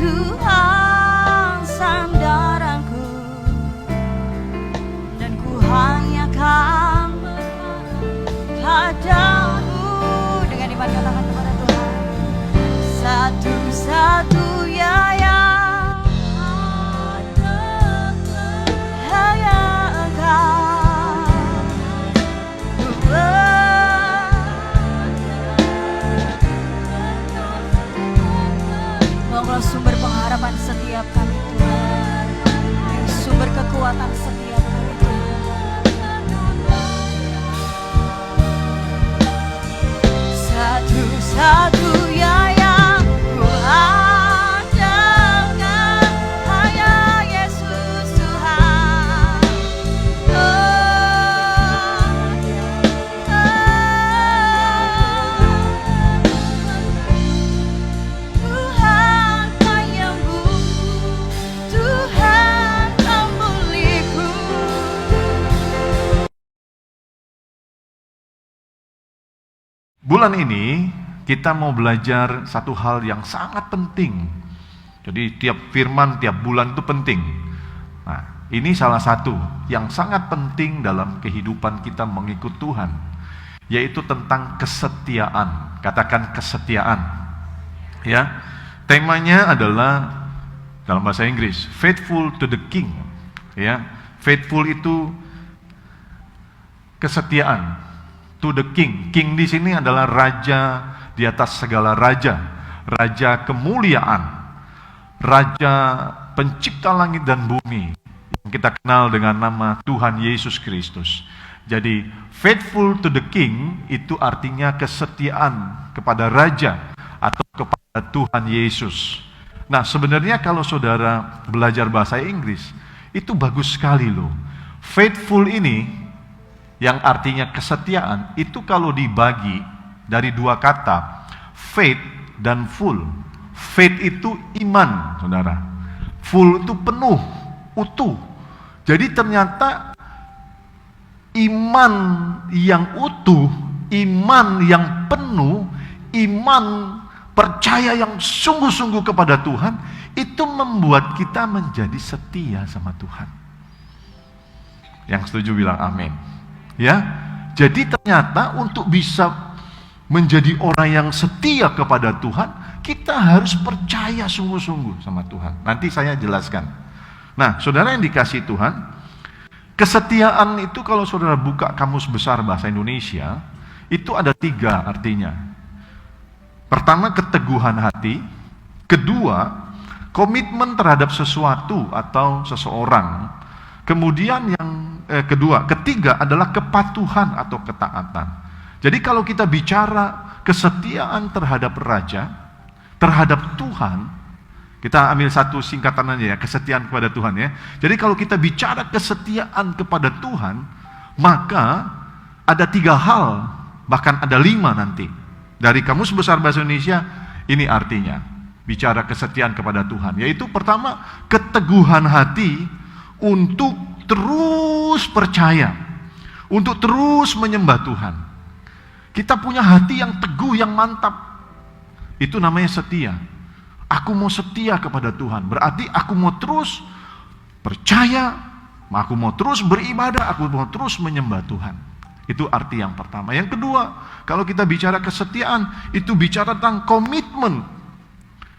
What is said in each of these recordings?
Tuhan sandaranku, dan ku hanya kan padamu. Dengan iman katakan kepada Tuhan, satu-satunya yang hanya Engkau. Engkau sumber pengharapan setiap kami Tuhan, sumber kekuatan setiap kami Tuhan. Satu-satunya yang ku andalkan hanya Yesus Tuhan. Tuhan penyembuh, Tuhan pemulihku. Bulan ini kita mau belajar satu hal yang sangat penting. Jadi tiap firman, tiap bulan itu penting. Nah, ini salah satu yang sangat penting dalam kehidupan kita mengikut Tuhan, yaitu tentang kesetiaan. Katakan kesetiaan. Ya, temanya adalah dalam bahasa Inggris, faithful to the King. Ya, faithful itu kesetiaan. To the King. King di sini adalah raja di atas segala raja, raja kemuliaan, raja pencipta langit dan bumi, yang kita kenal dengan nama Tuhan Yesus Kristus. Jadi faithful to the King itu artinya kesetiaan kepada raja atau kepada Tuhan Yesus. Nah, sebenarnya kalau saudara belajar bahasa Inggris, itu bagus sekali loh. Faithful ini yang artinya kesetiaan, itu kalau dibagi dari dua kata, faith dan full. Faith itu iman, saudara. Full itu penuh, utuh. Jadi ternyata iman yang utuh, iman yang penuh, iman percaya yang sungguh-sungguh kepada Tuhan, itu membuat kita menjadi setia sama Tuhan. Yang setuju bilang amin. Ya, jadi ternyata untuk bisa menjadi orang yang setia kepada Tuhan, kita harus percaya sungguh-sungguh sama Tuhan. Nanti saya jelaskan. Nah, saudara yang dikasihi Tuhan, kesetiaan itu kalau saudara buka Kamus Besar Bahasa Indonesia, itu ada 3 artinya. Pertama, keteguhan hati. Kedua, komitmen terhadap sesuatu atau seseorang. Kemudian ketiga adalah kepatuhan atau ketaatan. Jadi kalau kita bicara kesetiaan terhadap raja, terhadap Tuhan, kita ambil satu singkatan aja ya, kesetiaan kepada Tuhan ya. Jadi kalau kita bicara kesetiaan kepada Tuhan, maka ada 3 hal, bahkan ada 5 nanti. Dari Kamus Besar Bahasa Indonesia, ini artinya bicara kesetiaan kepada Tuhan, yaitu pertama, keteguhan hati untuk terus percaya, untuk terus menyembah Tuhan. Kita punya hati yang teguh, yang mantap. Itu namanya setia. Aku mau setia kepada Tuhan, berarti aku mau terus percaya, aku mau terus beribadah, aku mau terus menyembah Tuhan. Itu arti yang pertama. Yang kedua, kalau kita bicara kesetiaan, itu bicara tentang komitmen,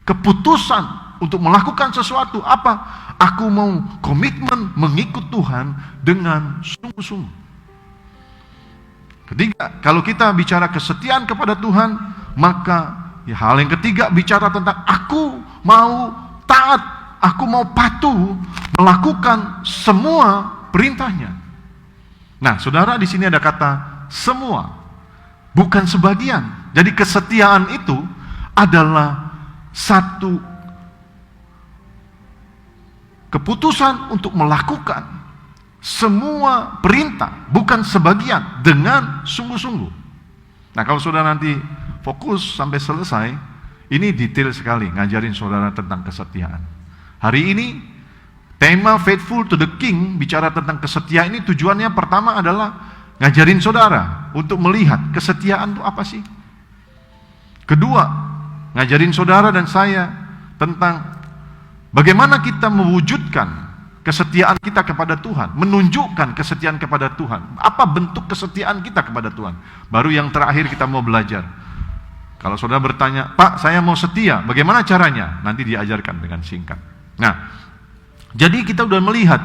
keputusan untuk melakukan sesuatu. Apa? Aku mau komitmen mengikut Tuhan dengan sungguh-sungguh. Ketiga, kalau kita bicara kesetiaan kepada Tuhan, maka ya, hal yang ketiga bicara tentang aku mau taat, aku mau patuh melakukan semua perintahnya. Nah, saudara, di sini ada kata semua, bukan sebagian. Jadi kesetiaan itu adalah satu keputusan untuk melakukan semua perintah, bukan sebagian, dengan sungguh-sungguh. Nah, kalau saudara nanti fokus sampai selesai, ini detail sekali ngajarin saudara tentang kesetiaan. Hari ini tema Faithful to the King bicara tentang kesetiaan. Ini tujuannya pertama adalah ngajarin saudara untuk melihat kesetiaan itu apa sih. Kedua, ngajarin saudara dan saya tentang Bagaimana kita mewujudkan kesetiaan kita kepada Tuhan, menunjukkan kesetiaan kepada Tuhan. Apa bentuk kesetiaan kita kepada Tuhan? Baru yang terakhir kita mau belajar. Kalau saudara bertanya, Pak, saya mau setia, bagaimana caranya? Nanti diajarkan dengan singkat. Nah, jadi kita sudah melihat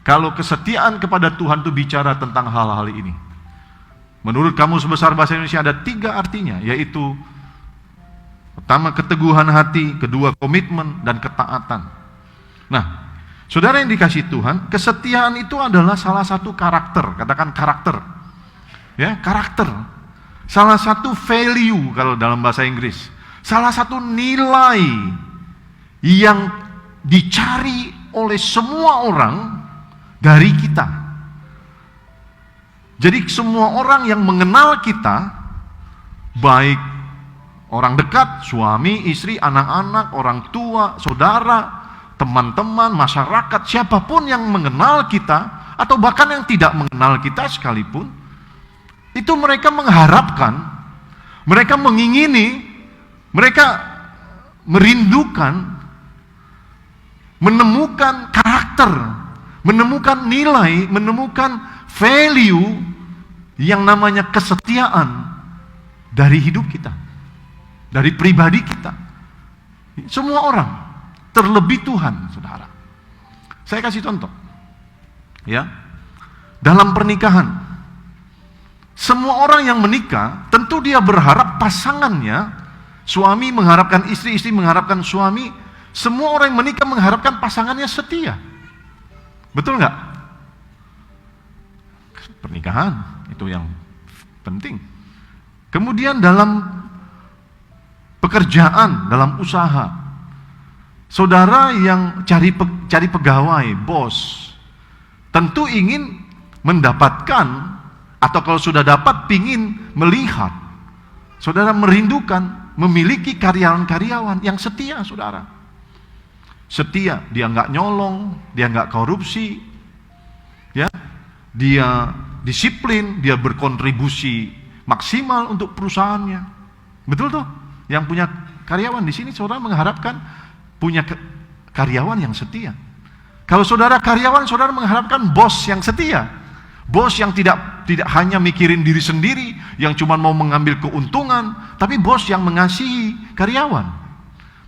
kalau kesetiaan kepada Tuhan itu bicara tentang hal-hal ini. Menurut Kamus Besar Bahasa Indonesia ada 3 artinya, yaitu pertama keteguhan hati, kedua komitmen, dan ketaatan. Nah, saudara yang dikasih Tuhan, kesetiaan itu adalah salah satu karakter, katakan karakter. Ya, karakter. Salah satu value kalau dalam bahasa Inggris. Salah satu nilai yang dicari oleh semua orang dari kita. Jadi semua orang yang mengenal kita, baik orang dekat, suami, istri, anak-anak, orang tua, saudara, teman-teman, masyarakat, siapapun yang mengenal kita, atau bahkan yang tidak mengenal kita sekalipun, itu mereka mengharapkan, mereka mengingini, mereka merindukan, menemukan karakter, menemukan nilai, menemukan value yang namanya kesetiaan dari hidup kita, dari pribadi kita. Semua orang, terlebih Tuhan, saudara. Saya kasih contoh, ya. Dalam pernikahan, semua orang yang menikah, tentu dia berharap pasangannya, suami mengharapkan istri, istri mengharapkan suami, semua orang yang menikah mengharapkan pasangannya setia. Betul nggak? Pernikahan, itu yang penting. Kemudian dalam pekerjaan, dalam usaha, saudara yang cari pegawai, bos, tentu ingin mendapatkan, atau kalau sudah dapat, pingin melihat, saudara merindukan memiliki karyawan-karyawan yang setia, saudara. Setia, dia nggak nyolong, dia nggak korupsi, ya, dia disiplin, dia berkontribusi maksimal untuk perusahaannya. Betul tuh? Yang punya karyawan di sini, saudara mengharapkan punya karyawan yang setia. Kalau saudara karyawan, saudara mengharapkan bos yang setia. Bos yang tidak hanya mikirin diri sendiri, yang cuma mau mengambil keuntungan, tapi bos yang mengasihi karyawan,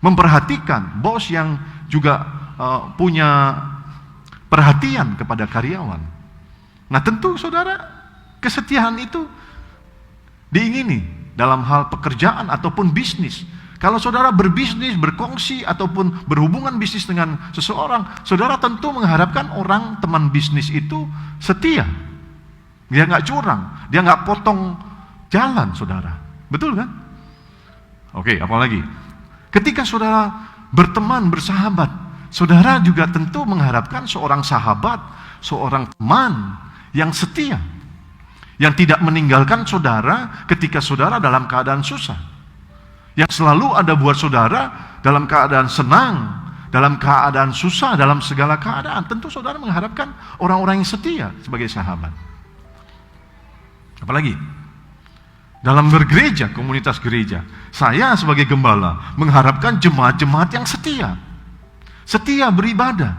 memperhatikan, bos yang juga punya perhatian kepada karyawan. Nah, tentu saudara, kesetiaan itu diingini dalam hal pekerjaan ataupun bisnis. Kalau saudara berbisnis, berkongsi, ataupun berhubungan bisnis dengan seseorang, saudara tentu mengharapkan orang teman bisnis itu setia. Dia nggak curang, dia nggak potong jalan, saudara. Betul kan? Oke, apalagi? Ketika saudara berteman, bersahabat, saudara juga tentu mengharapkan seorang sahabat, seorang teman yang setia, yang tidak meninggalkan saudara ketika saudara dalam keadaan susah, yang selalu ada buat saudara dalam keadaan senang, dalam keadaan susah, dalam segala keadaan. Tentu saudara mengharapkan orang-orang yang setia sebagai sahabat. Apalagi dalam bergereja, komunitas gereja, saya sebagai gembala mengharapkan jemaat-jemaat yang setia, setia beribadah,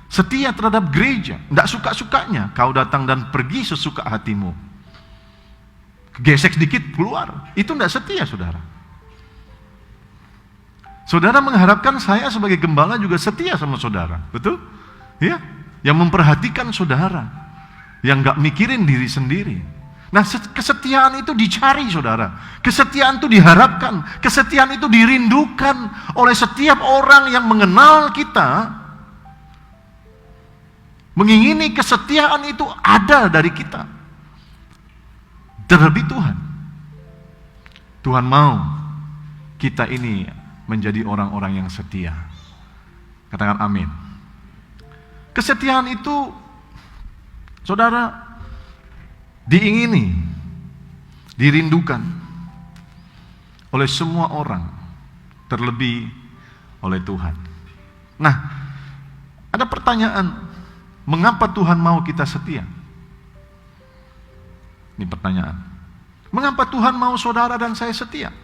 setia terhadap gereja, tidak suka-sukanya kau datang dan pergi sesuka hatimu, gesek sedikit keluar, itu tidak setia, saudara. Saudara mengharapkan saya sebagai gembala juga setia sama saudara, betul? Ya, yang memperhatikan saudara, yang nggak mikirin diri sendiri. Nah, kesetiaan itu dicari, saudara. Kesetiaan itu diharapkan, kesetiaan itu dirindukan oleh setiap orang yang mengenal kita. Mengingini kesetiaan itu ada dari kita. Terlebih Tuhan. Tuhan mau kita ini menjadi orang-orang yang setia. Katakan amin. Kesetiaan itu, saudara, diingini, dirindukan oleh semua orang, terlebih oleh Tuhan. Nah, ada pertanyaan, mengapa Tuhan mau kita setia? Ini pertanyaan. Mengapa Tuhan mau saudara dan saya setia?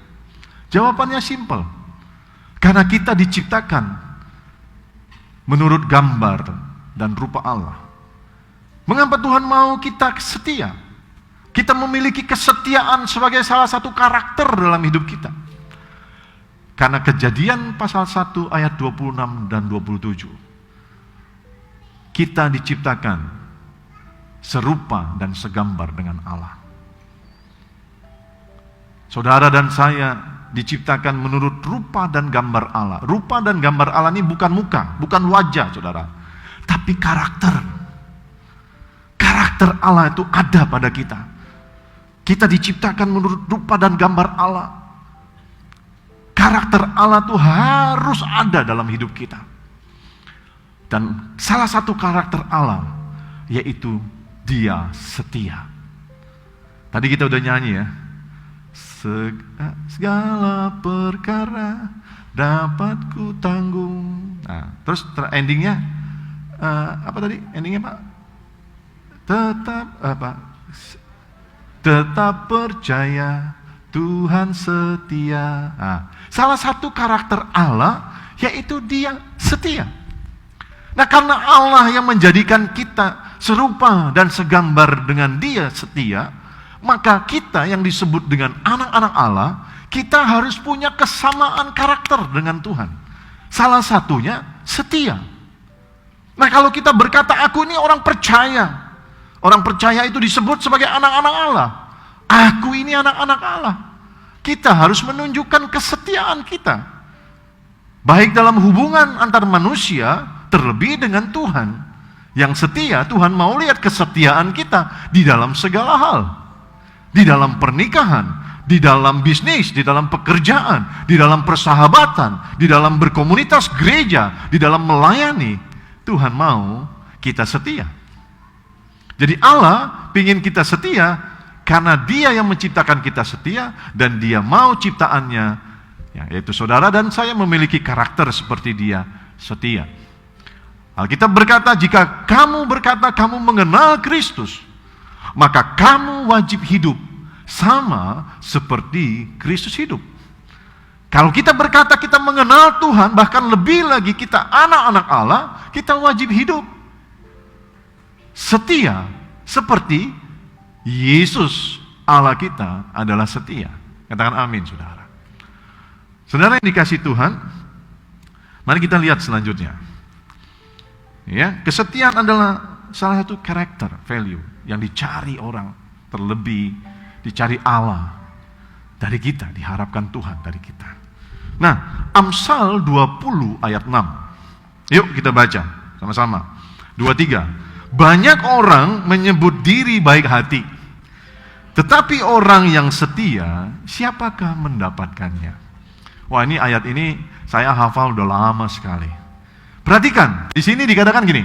Jawabannya simpel. Karena kita diciptakan menurut gambar dan rupa Allah. Mengapa Tuhan mau kita setia? Kita memiliki kesetiaan sebagai salah satu karakter dalam hidup kita. Karena Kejadian pasal 1 ayat 26 dan 27. Kita diciptakan serupa dan segambar dengan Allah. Saudara dan saya diciptakan menurut rupa dan gambar Allah. Rupa dan gambar Allah ini bukan muka, bukan wajah, saudara. Tapi karakter. Karakter Allah itu ada pada kita. Kita diciptakan menurut rupa dan gambar Allah. Karakter Allah itu harus ada dalam hidup kita. Dan salah satu karakter Allah yaitu Dia setia. Tadi kita udah nyanyi ya. Segala perkara dapat ku tanggung. Nah, terus endingnya apa tadi? Endingnya Pak? Tetap percaya Tuhan setia. Nah, salah satu karakter Allah yaitu Dia setia. Nah, karena Allah yang menjadikan kita serupa dan segambar dengan Dia setia, maka kita yang disebut dengan anak-anak Allah, kita harus punya kesamaan karakter dengan Tuhan. Salah satunya setia. Nah, kalau kita berkata, aku ini orang percaya. Orang percaya itu disebut sebagai anak-anak Allah. Aku ini anak-anak Allah. Kita harus menunjukkan kesetiaan kita. Baik dalam hubungan antar manusia, terlebih dengan Tuhan. Yang setia, Tuhan mau lihat kesetiaan kita di dalam segala hal. Di dalam pernikahan, di dalam bisnis, di dalam pekerjaan, di dalam persahabatan, di dalam berkomunitas gereja, di dalam melayani. Tuhan mau kita setia. Jadi Allah ingin kita setia karena Dia yang menciptakan kita setia dan Dia mau ciptaannya, yaitu saudara dan saya memiliki karakter seperti Dia setia. Alkitab berkata, jika kamu berkata kamu mengenal Kristus, maka kamu wajib hidup sama seperti Kristus hidup. Kalau kita berkata kita mengenal Tuhan, bahkan lebih lagi kita anak-anak Allah, kita wajib hidup setia seperti Yesus Allah kita adalah setia. Katakan amin, saudara. Saudara yang dikasihi Tuhan, mari kita lihat selanjutnya. Ya, kesetiaan adalah salah satu karakter, value yang dicari orang, terlebih dicari Allah dari kita, diharapkan Tuhan dari kita. Nah, Amsal 20 ayat 6. Yuk kita baca sama-sama. 23. Banyak orang menyebut diri baik hati, tetapi orang yang setia, siapakah mendapatkannya? Wah, ini ayat ini saya hafal udah lama sekali. Perhatikan, di sini dikatakan gini,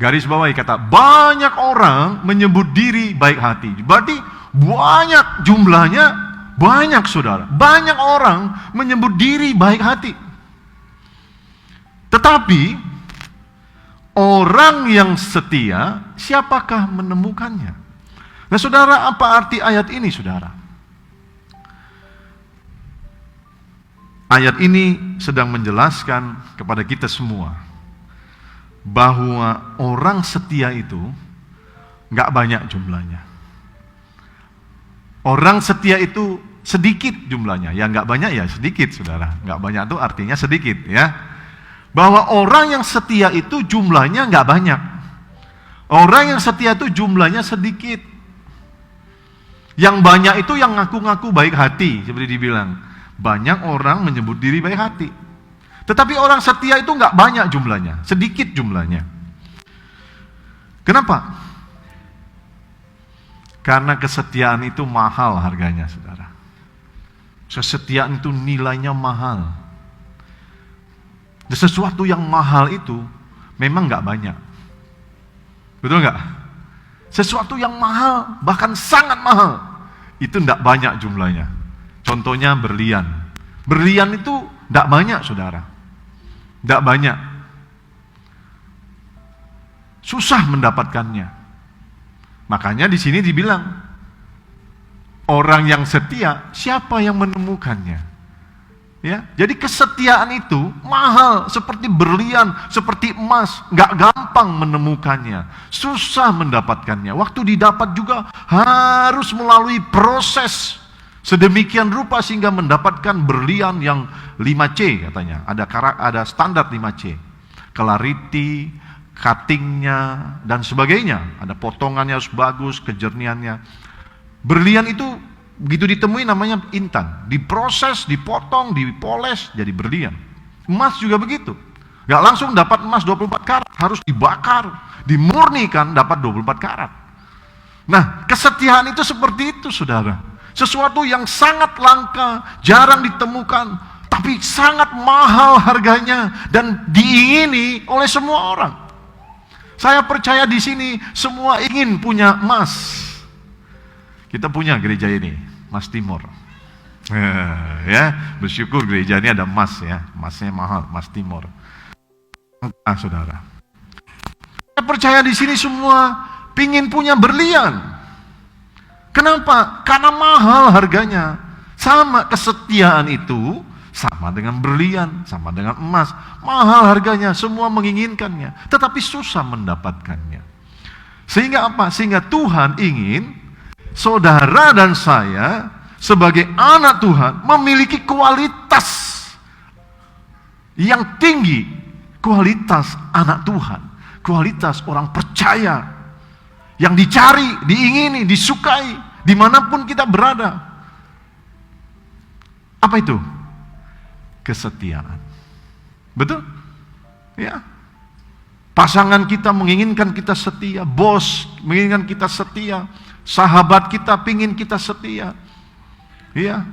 garis bawahi kata, banyak orang menyebut diri baik hati. Berarti banyak jumlahnya, banyak saudara. Banyak orang menyebut diri baik hati. Tetapi, orang yang setia, siapakah menemukannya? Nah saudara, apa arti ayat ini saudara? Ayat ini sedang menjelaskan kepada kita semua bahwa orang setia itu nggak banyak jumlahnya. Orang setia itu sedikit jumlahnya, ya nggak banyak ya sedikit saudara. Nggak banyak itu artinya sedikit ya. Bahwa orang yang setia itu jumlahnya nggak banyak. Orang yang setia itu jumlahnya sedikit. Yang banyak itu yang ngaku-ngaku baik hati, seperti dibilang. Banyak orang menyebut diri baik hati. Tetapi orang setia itu nggak banyak jumlahnya, sedikit jumlahnya. Kenapa? Karena kesetiaan itu mahal harganya, saudara. Kesetiaan itu nilainya mahal. Dan sesuatu yang mahal itu memang nggak banyak. Betul nggak? Sesuatu yang mahal, bahkan sangat mahal, itu nggak banyak jumlahnya. Contohnya berlian. Berlian itu tidak banyak, saudara. Tidak banyak. Susah mendapatkannya. Makanya di sini dibilang, orang yang setia, siapa yang menemukannya? Ya, jadi kesetiaan itu mahal, seperti berlian, seperti emas, nggak gampang menemukannya, susah mendapatkannya. Waktu didapat juga harus melalui proses sedemikian rupa sehingga mendapatkan berlian yang 5C katanya. Ada standar 5C, clarity, cuttingnya dan sebagainya. Ada potongannya harus bagus, kejernihannya. Berlian itu begitu ditemui namanya intan, diproses, dipotong, dipoles jadi berlian. Emas juga begitu, gak langsung dapat emas 24 karat, harus dibakar, dimurnikan dapat 24 karat. Nah, kesetiaan itu seperti itu, saudara. Sesuatu yang sangat langka, jarang ditemukan, tapi sangat mahal harganya dan diingini oleh semua orang. Saya percaya di sini semua ingin punya emas. Kita punya gereja ini, Mas Timur. Ya, bersyukur gereja ini ada emas ya, emasnya mahal, Mas Timur. Saudara, saya percaya di sini semua pingin punya berlian. Kenapa? Karena mahal harganya. Sama kesetiaan itu, sama dengan berlian, sama dengan emas. Mahal harganya, semua menginginkannya, tetapi susah mendapatkannya. Sehingga apa? Sehingga Tuhan ingin saudara dan saya sebagai anak Tuhan memiliki kualitas yang tinggi, kualitas anak Tuhan, kualitas orang percaya yang dicari, diingini, disukai dimanapun kita berada. Apa itu? Kesetiaan. Betul? Ya. Pasangan kita menginginkan kita setia, bos menginginkan kita setia, sahabat kita pingin kita setia. Iya.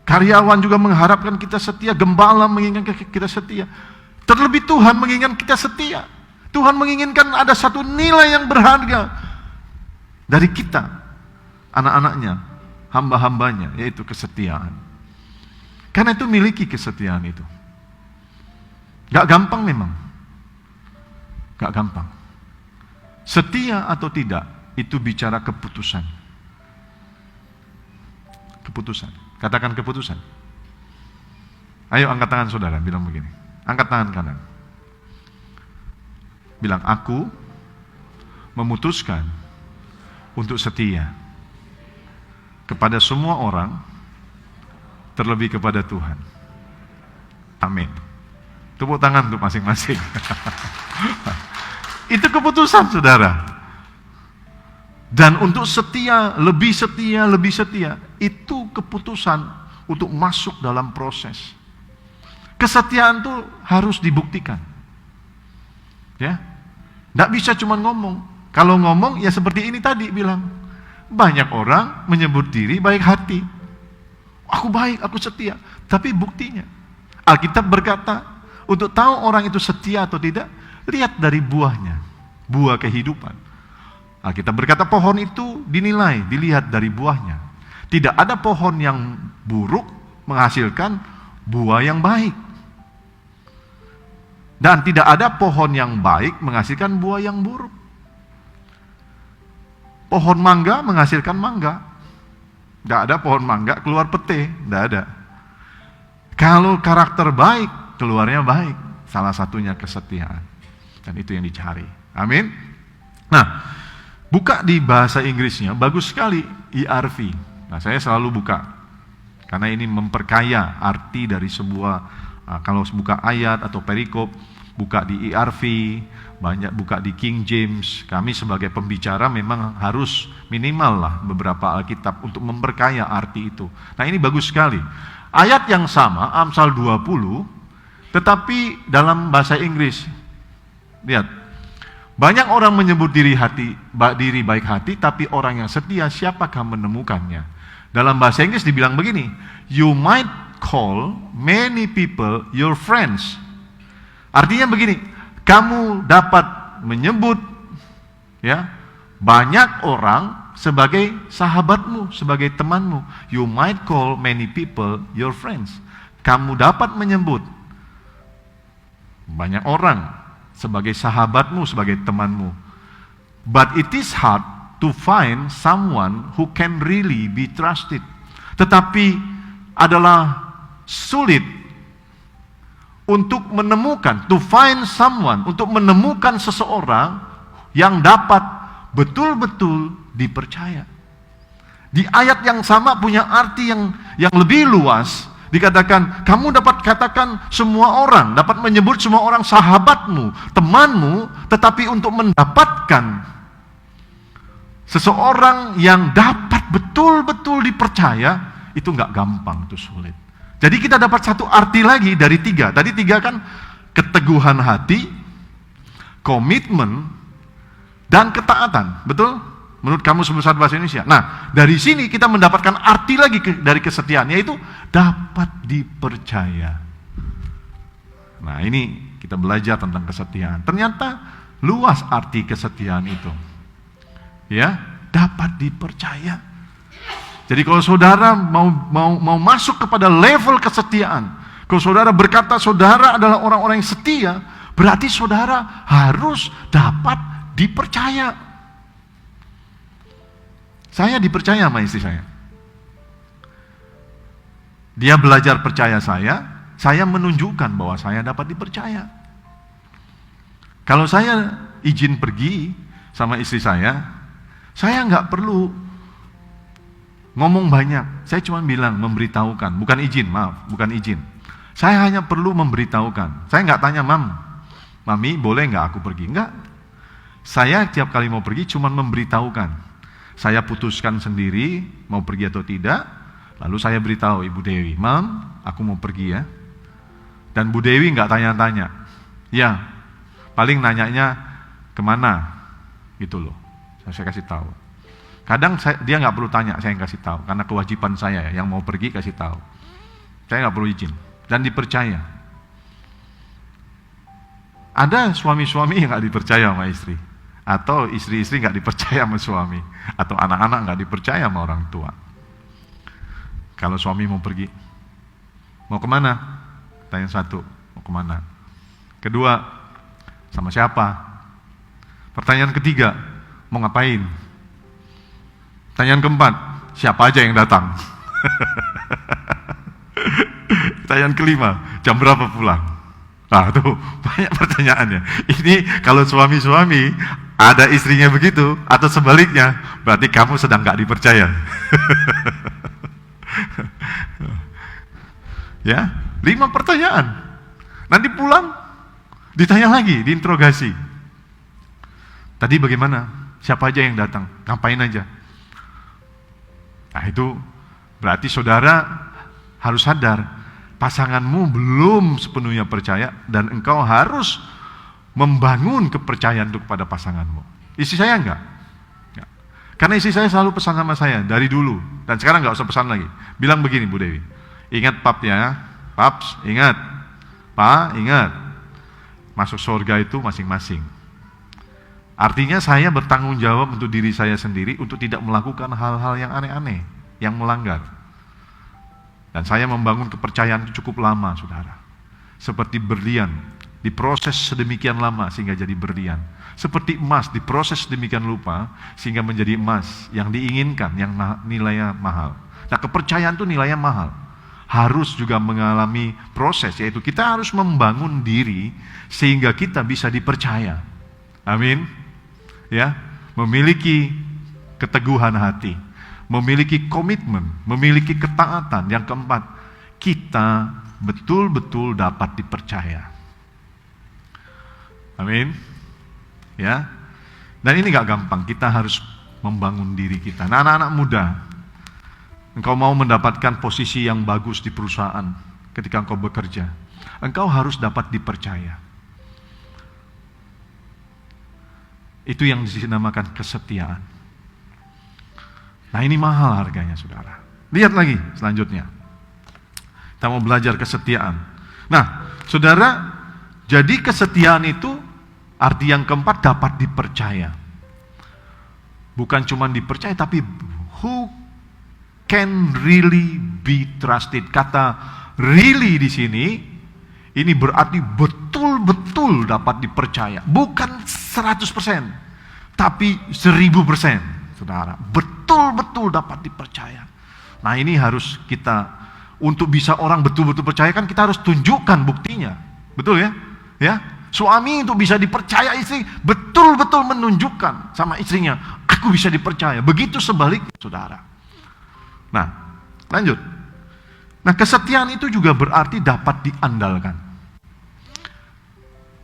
Karyawan juga mengharapkan kita setia, gembala menginginkan kita setia. Terlebih Tuhan menginginkan kita setia. Tuhan menginginkan ada satu nilai yang berharga dari kita, anak-anaknya, hamba-hambanya, yaitu kesetiaan. Karena itu miliki kesetiaan itu. Gak gampang memang. Gak gampang. Setia atau tidak, itu bicara keputusan. Keputusan. Katakan keputusan. Ayo angkat tangan saudara, bilang begini. Angkat tangan kanan. Bilang, aku memutuskan untuk setia kepada semua orang, terlebih kepada Tuhan. Amin. Tepuk tangan untuk masing-masing. Itu keputusan saudara. Dan untuk setia, lebih setia, itu keputusan untuk masuk dalam proses. Kesetiaan itu harus dibuktikan. Ya, nggak bisa cuma ngomong. Kalau ngomong ya seperti ini tadi bilang, banyak orang menyebut diri baik hati. Aku baik, aku setia. Tapi buktinya, Alkitab berkata, untuk tahu orang itu setia atau tidak, lihat dari buahnya, buah kehidupan. Alkitab berkata pohon itu dinilai, dilihat dari buahnya. Tidak ada pohon yang buruk menghasilkan buah yang baik. Dan tidak ada pohon yang baik menghasilkan buah yang buruk. Pohon mangga menghasilkan mangga. Tidak ada pohon mangga keluar pete, tidak ada. Kalau karakter baik, keluarnya baik. Salah satunya kesetiaan. Dan itu yang dicari. Amin. Nah, buka di bahasa Inggrisnya, bagus sekali ERV. Nah, saya selalu buka. Karena ini memperkaya arti dari sebuah, kalau buka ayat atau perikop, buka di ERV, banyak buka di King James. Kami sebagai pembicara memang harus minimal lah beberapa Alkitab untuk memperkaya arti itu. Nah, ini bagus sekali. Ayat yang sama, Amsal 20, tetapi dalam bahasa Inggris. Lihat, banyak orang menyebut diri baik hati, tapi orang yang setia siapakah menemukannya? Dalam bahasa Inggris dibilang begini, you might call many people your friends. Artinya begini, kamu dapat menyebut ya banyak orang sebagai sahabatmu, sebagai temanmu. You might call many people your friends. Kamu dapat menyebut banyak orang sebagai sahabatmu, sebagai temanmu. But it is hard to find someone who can really be trusted. Tetapi adalah sulit untuk menemukan, to find someone, untuk menemukan seseorang yang dapat betul-betul dipercaya. Di ayat yang sama punya arti yang lebih luas. Dikatakan, kamu dapat katakan semua orang, dapat menyebut semua orang sahabatmu, temanmu, tetapi untuk mendapatkan seseorang yang dapat betul-betul dipercaya, itu nggak gampang, itu sulit. Jadi kita dapat satu arti lagi dari 3. Tadi 3 kan keteguhan hati, komitmen, dan ketaatan, betul? Menurut Kamus Besar Bahasa Indonesia. Nah, dari sini kita mendapatkan arti lagi dari kesetiaan, yaitu dapat dipercaya. Nah, ini kita belajar tentang kesetiaan. Ternyata luas arti kesetiaan itu. Ya, dapat dipercaya. Jadi kalau saudara mau masuk kepada level kesetiaan, kalau saudara berkata saudara adalah orang-orang yang setia, berarti saudara harus dapat dipercaya. Saya dipercaya sama istri saya. Dia belajar percaya saya menunjukkan bahwa saya dapat dipercaya. Kalau saya izin pergi sama istri saya nggak perlu ngomong banyak. Saya cuma bilang, memberitahukan, bukan izin. Saya hanya perlu memberitahukan. Saya nggak tanya, Mami boleh nggak aku pergi? Enggak. Saya tiap kali mau pergi cuma memberitahukan. Saya putuskan sendiri mau pergi atau tidak, lalu saya beritahu Ibu Dewi, Mam, aku mau pergi ya. Dan Bu Dewi nggak tanya-tanya, ya, paling nanyanya kemana, gitu loh. Saya kasih tahu. Kadang dia nggak perlu tanya, saya yang kasih tahu, karena kewajiban saya ya, yang mau pergi kasih tahu. Saya nggak perlu izin dan dipercaya. Ada suami-suami yang nggak dipercaya sama istri. Atau istri-istri nggak dipercaya sama suami, atau anak-anak nggak dipercaya sama orang tua. Kalau suami mau pergi, mau kemana? Tanya satu, mau kemana? Kedua, sama siapa? Pertanyaan ketiga, mau ngapain? Pertanyaan keempat, siapa aja yang datang? Pertanyaan kelima, jam berapa pulang? Nah tuh banyak pertanyaannya. Ini kalau suami-suami ada istrinya begitu, atau sebaliknya, berarti kamu sedang gak dipercaya. Ya, 5 pertanyaan. Nanti pulang, ditanya lagi, diinterogasi. Tadi bagaimana? Siapa aja yang datang? Ngapain aja? Nah itu berarti saudara harus sadar, pasanganmu belum sepenuhnya percaya, dan engkau harus membangun kepercayaan itu kepada pasanganmu. Istri saya enggak. Karena istri saya selalu pesan sama saya dari dulu, dan sekarang enggak usah pesan lagi. Bilang begini, Bu Dewi, ingat Pap ya, Paps, ingat, Pak, ingat, masuk surga itu masing-masing. Artinya saya bertanggung jawab untuk diri saya sendiri, untuk tidak melakukan hal-hal yang aneh-aneh, yang melanggar. Dan saya membangun kepercayaan itu cukup lama, saudara. Seperti berlian, diproses sedemikian lama sehingga jadi berlian. Seperti emas, diproses sedemikian lupa sehingga menjadi emas yang diinginkan, yang nilainya mahal. Nah, kepercayaan itu nilainya mahal. Harus juga mengalami proses, yaitu kita harus membangun diri sehingga kita bisa dipercaya. Amin. Ya, memiliki keteguhan hati, memiliki komitmen, memiliki ketaatan. Yang keempat, kita betul-betul dapat dipercaya. Amin. Ya. Dan ini gak gampang, kita harus membangun diri kita. Nah, anak-anak muda, engkau mau mendapatkan posisi yang bagus di perusahaan ketika engkau bekerja, engkau harus dapat dipercaya. Itu yang dinamakan kesetiaan. Nah, ini mahal harganya, saudara. Lihat lagi selanjutnya. Kita mau belajar kesetiaan. Nah, saudara, jadi kesetiaan itu arti yang keempat, dapat dipercaya. Bukan cuma dipercaya, tapi who can really be trusted. Kata really di sini, ini berarti betul-betul dapat dipercaya. Bukan 100%, tapi 1000%, saudara. Betul-betul dapat dipercaya. Nah ini harus kita, untuk bisa orang betul-betul percaya kan kita harus tunjukkan buktinya. Betul ya? Ya, suami untuk bisa dipercaya istri betul-betul menunjukkan sama istrinya, aku bisa dipercaya. Begitu sebaliknya, saudara. Nah, lanjut. Nah, kesetiaan itu juga berarti dapat diandalkan.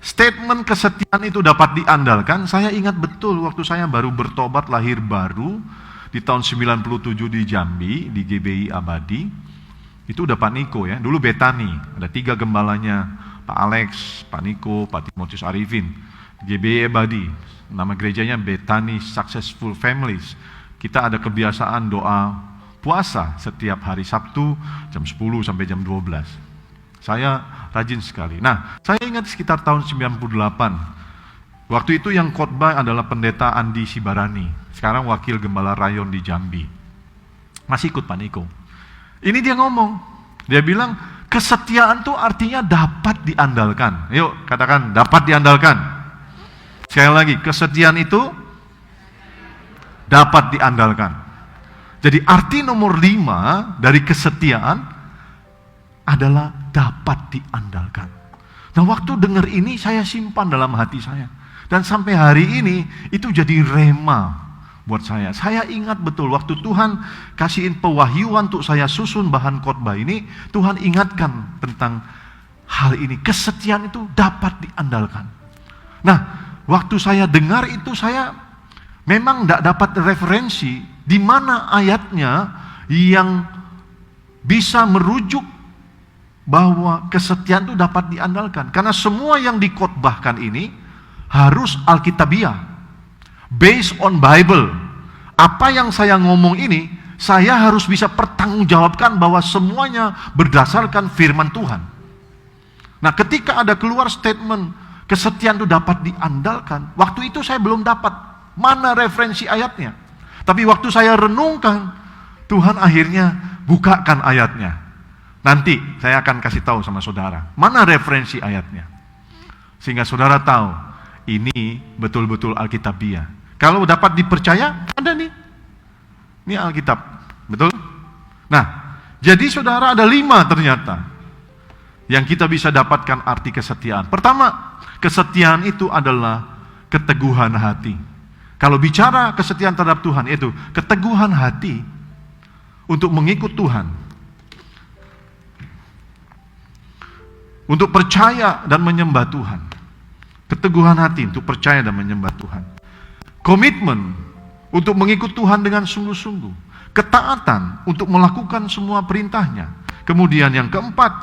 Statement kesetiaan itu dapat diandalkan, saya ingat betul waktu saya baru bertobat lahir baru di tahun 97 di Jambi, di GBI Abadi. Itu udah Pak Niko ya, dulu Betani, ada 3 gembalanya, Pak Alex, Pak Niko, Pak Timotius Arifin. GBI Abadi, nama gerejanya Betani Successful Families. Kita ada kebiasaan doa puasa setiap hari Sabtu jam 10 sampai jam 12. Saya rajin sekali. Nah, saya ingat sekitar tahun 98. Waktu itu yang khotbah adalah pendeta Andi Sibarani, sekarang wakil gembala rayon di Jambi. Masih ikut Pak Niko. Ini dia ngomong, dia bilang, kesetiaan itu artinya dapat diandalkan. Yuk, katakan, dapat diandalkan. Sekali lagi, kesetiaan itu dapat diandalkan. Jadi arti nomor 5 dari kesetiaan adalah dapat diandalkan. Nah, waktu dengar ini saya simpan dalam hati saya. Dan sampai hari ini itu jadi rema buat saya. Saya ingat betul waktu Tuhan kasihin pewahyuan untuk saya susun bahan khotbah ini, Tuhan ingatkan tentang hal ini. Kesetiaan itu dapat diandalkan. Nah, waktu saya dengar itu saya memang tidak dapat referensi di mana ayatnya yang bisa merujuk bahwa kesetiaan itu dapat diandalkan. Karena semua yang dikhotbahkan ini harus Alkitabiah, based on Bible. Apa yang saya ngomong ini, saya harus bisa pertanggungjawabkan bahwa semuanya berdasarkan firman Tuhan. Nah, ketika ada keluar statement kesetiaan itu dapat diandalkan, waktu itu saya belum dapat mana referensi ayatnya. Tapi waktu saya renungkan, Tuhan akhirnya bukakan ayatnya. Nanti saya akan kasih tahu sama saudara mana referensi ayatnya, sehingga saudara tahu ini betul-betul Alkitabiah. Kalau dapat dipercaya, ada nih. Ini Alkitab, betul? Nah, jadi saudara ada 5 ternyata yang kita bisa dapatkan arti kesetiaan. Pertama, kesetiaan itu adalah keteguhan hati. Kalau bicara kesetiaan terhadap Tuhan, itu keteguhan hati untuk mengikut Tuhan, untuk percaya dan menyembah Tuhan. Keteguhan hati untuk percaya dan menyembah Tuhan. Komitmen untuk mengikut Tuhan dengan sungguh-sungguh. Ketaatan untuk melakukan semua perintahnya. Kemudian yang keempat,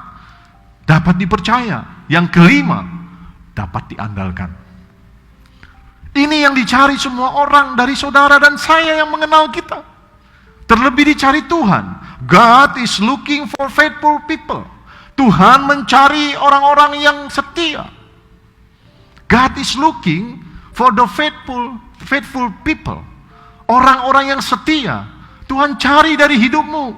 dapat dipercaya. Yang kelima, dapat diandalkan. Ini yang dicari semua orang dari saudara dan saya yang mengenal kita. Terlebih dicari Tuhan. God is looking for faithful people. Tuhan mencari orang-orang yang setia. God is looking for the faithful people. Orang-orang yang setia. Tuhan cari dari hidupmu.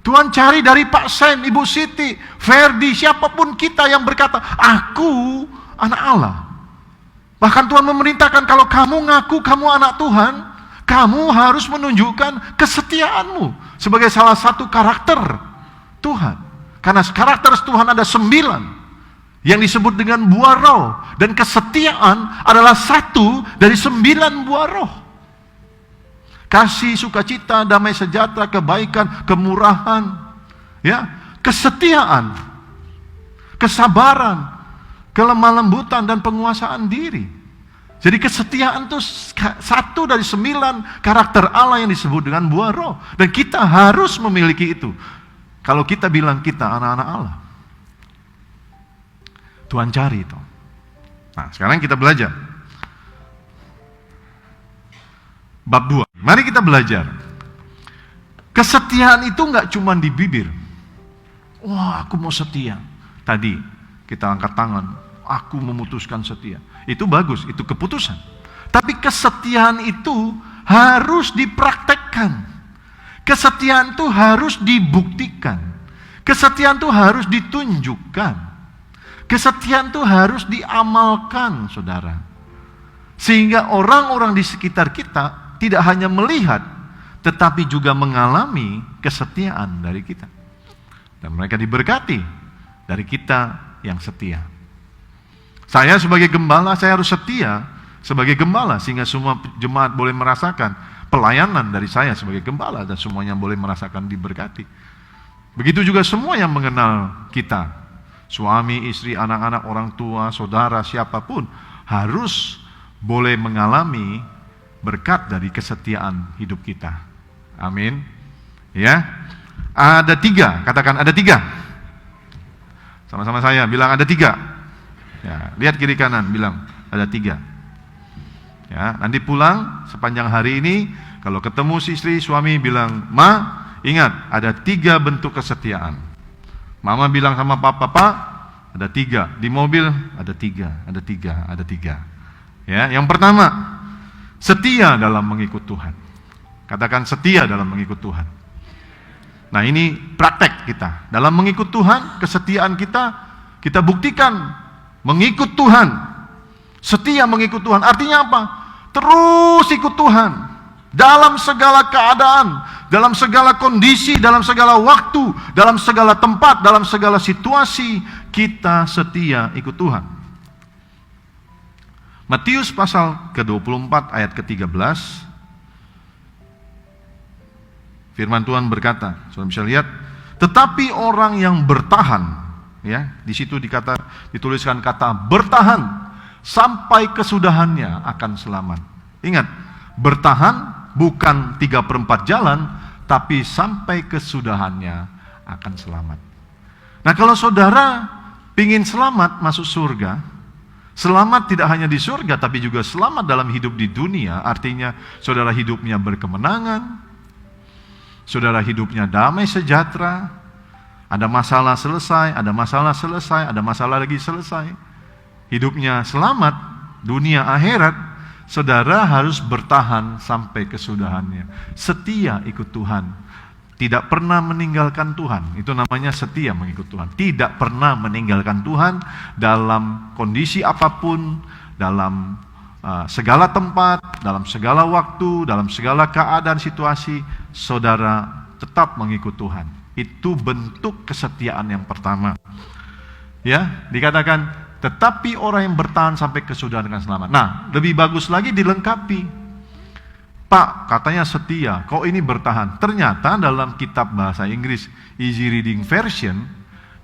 Tuhan cari dari Pak Sen, Ibu Siti, Ferdi, siapapun kita yang berkata, aku anak Allah. Bahkan Tuhan memerintahkan kalau kamu ngaku kamu anak Tuhan, kamu harus menunjukkan kesetiaanmu sebagai salah satu karakter Tuhan. Karena karakter Tuhan ada 9 yang disebut dengan buah roh, dan kesetiaan adalah 1 dari 9 buah roh. Kasih, sukacita, damai sejahtera, kebaikan, kemurahan, ya, kesetiaan, kesabaran, kelemah lembutan, dan penguasaan diri. Jadi kesetiaan itu 1 dari 9 karakter Allah yang disebut dengan buah roh, dan kita harus memiliki itu. Kalau kita bilang kita anak-anak Allah, Tuhan cari itu. Nah, sekarang kita belajar. Bab 2. Mari kita belajar. Kesetiaan itu nggak cuma di bibir. Wah, aku mau setia. Tadi kita angkat tangan, aku memutuskan setia. Itu bagus, itu keputusan. Tapi kesetiaan itu harus dipraktekkan. Kesetiaan itu harus dibuktikan. Kesetiaan itu harus ditunjukkan. Kesetiaan itu harus diamalkan, saudara. Sehingga orang-orang di sekitar kita tidak hanya melihat, tetapi juga mengalami kesetiaan dari kita. Dan mereka diberkati dari kita yang setia. Saya sebagai gembala, saya harus setia sebagai gembala, sehingga semua jemaat boleh merasakan pelayanan dari saya sebagai gembala, dan semuanya boleh merasakan diberkati. Begitu juga semua yang mengenal kita, suami, istri, anak-anak, orang tua, saudara, siapapun, harus boleh mengalami berkat dari kesetiaan hidup kita. Amin. Ya, ada 3, katakan ada 3. Sama-sama saya bilang ada 3. Ya, lihat kiri kanan, bilang ada 3. Ya, nanti pulang sepanjang hari ini, kalau ketemu si istri, suami bilang, "Ma, ingat ada 3 bentuk kesetiaan." Mama bilang sama papa, "Pak, ada 3." Di mobil ada 3, ada 3, ada 3. Ya, yang pertama, setia dalam mengikut Tuhan. Katakan setia dalam mengikut Tuhan. Nah, ini praktek kita. Dalam mengikut Tuhan, kesetiaan kita buktikan mengikut Tuhan. Setia mengikut Tuhan. Artinya apa? Terus ikut Tuhan. Dalam segala keadaan, dalam segala kondisi, dalam segala waktu, dalam segala tempat, dalam segala situasi, kita setia ikut Tuhan. Matius pasal ke-24 ayat ke-13. Firman Tuhan berkata, saudara bisa lihat, tetapi orang yang bertahan, ya, di situ dituliskan kata bertahan sampai kesudahannya akan selamat. Ingat, bertahan bukan 3/4 jalan, tapi sampai kesudahannya akan selamat. Nah, kalau saudara ingin selamat masuk surga, selamat tidak hanya di surga, tapi juga selamat dalam hidup di dunia, artinya saudara hidupnya berkemenangan, saudara hidupnya damai sejahtera, ada masalah selesai, ada masalah selesai, ada masalah lagi selesai. Hidupnya selamat, dunia akhirat, saudara harus bertahan sampai kesudahannya. Setia ikut Tuhan, tidak pernah meninggalkan Tuhan. Itu namanya setia mengikut Tuhan. Tidak pernah meninggalkan Tuhan dalam kondisi apapun, dalam segala tempat, dalam segala waktu, dalam segala keadaan situasi, saudara tetap mengikut Tuhan. Itu bentuk kesetiaan yang pertama. Ya, dikatakan tetapi orang yang bertahan sampai kesudahan akan selamat. Nah, lebih bagus lagi dilengkapi. Pak, katanya setia, kok ini bertahan? Ternyata dalam kitab bahasa Inggris Easy Reading Version,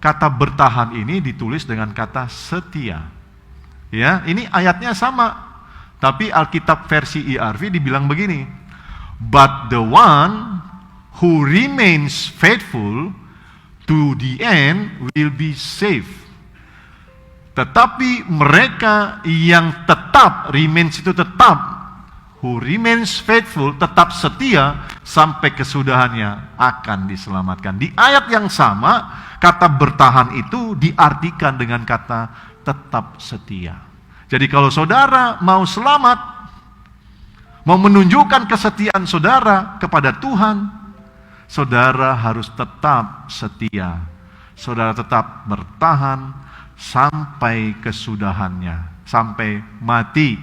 kata bertahan ini ditulis dengan kata setia. Ya, ini ayatnya sama. Tapi Alkitab versi ERV dibilang begini, but the one who remains faithful to the end will be saved. Tetapi mereka yang tetap, remains itu tetap, who remains faithful, tetap setia sampai kesudahannya akan diselamatkan. Di ayat yang sama, kata bertahan itu diartikan dengan kata tetap setia. Jadi kalau saudara mau selamat, mau menunjukkan kesetiaan saudara kepada Tuhan, saudara harus tetap setia. Saudara tetap bertahan sampai kesudahannya, sampai mati,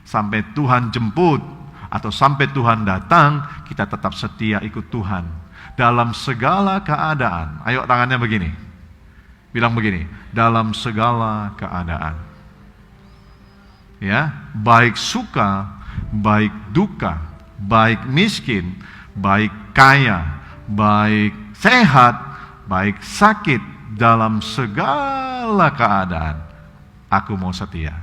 sampai Tuhan jemput, atau sampai Tuhan datang, kita tetap setia ikut Tuhan. Dalam segala keadaan, ayo tangannya begini, bilang begini, dalam segala keadaan. Ya, baik suka, baik duka, baik miskin, baik kaya, baik sehat, baik sakit, dalam segala keadaan aku mau setia.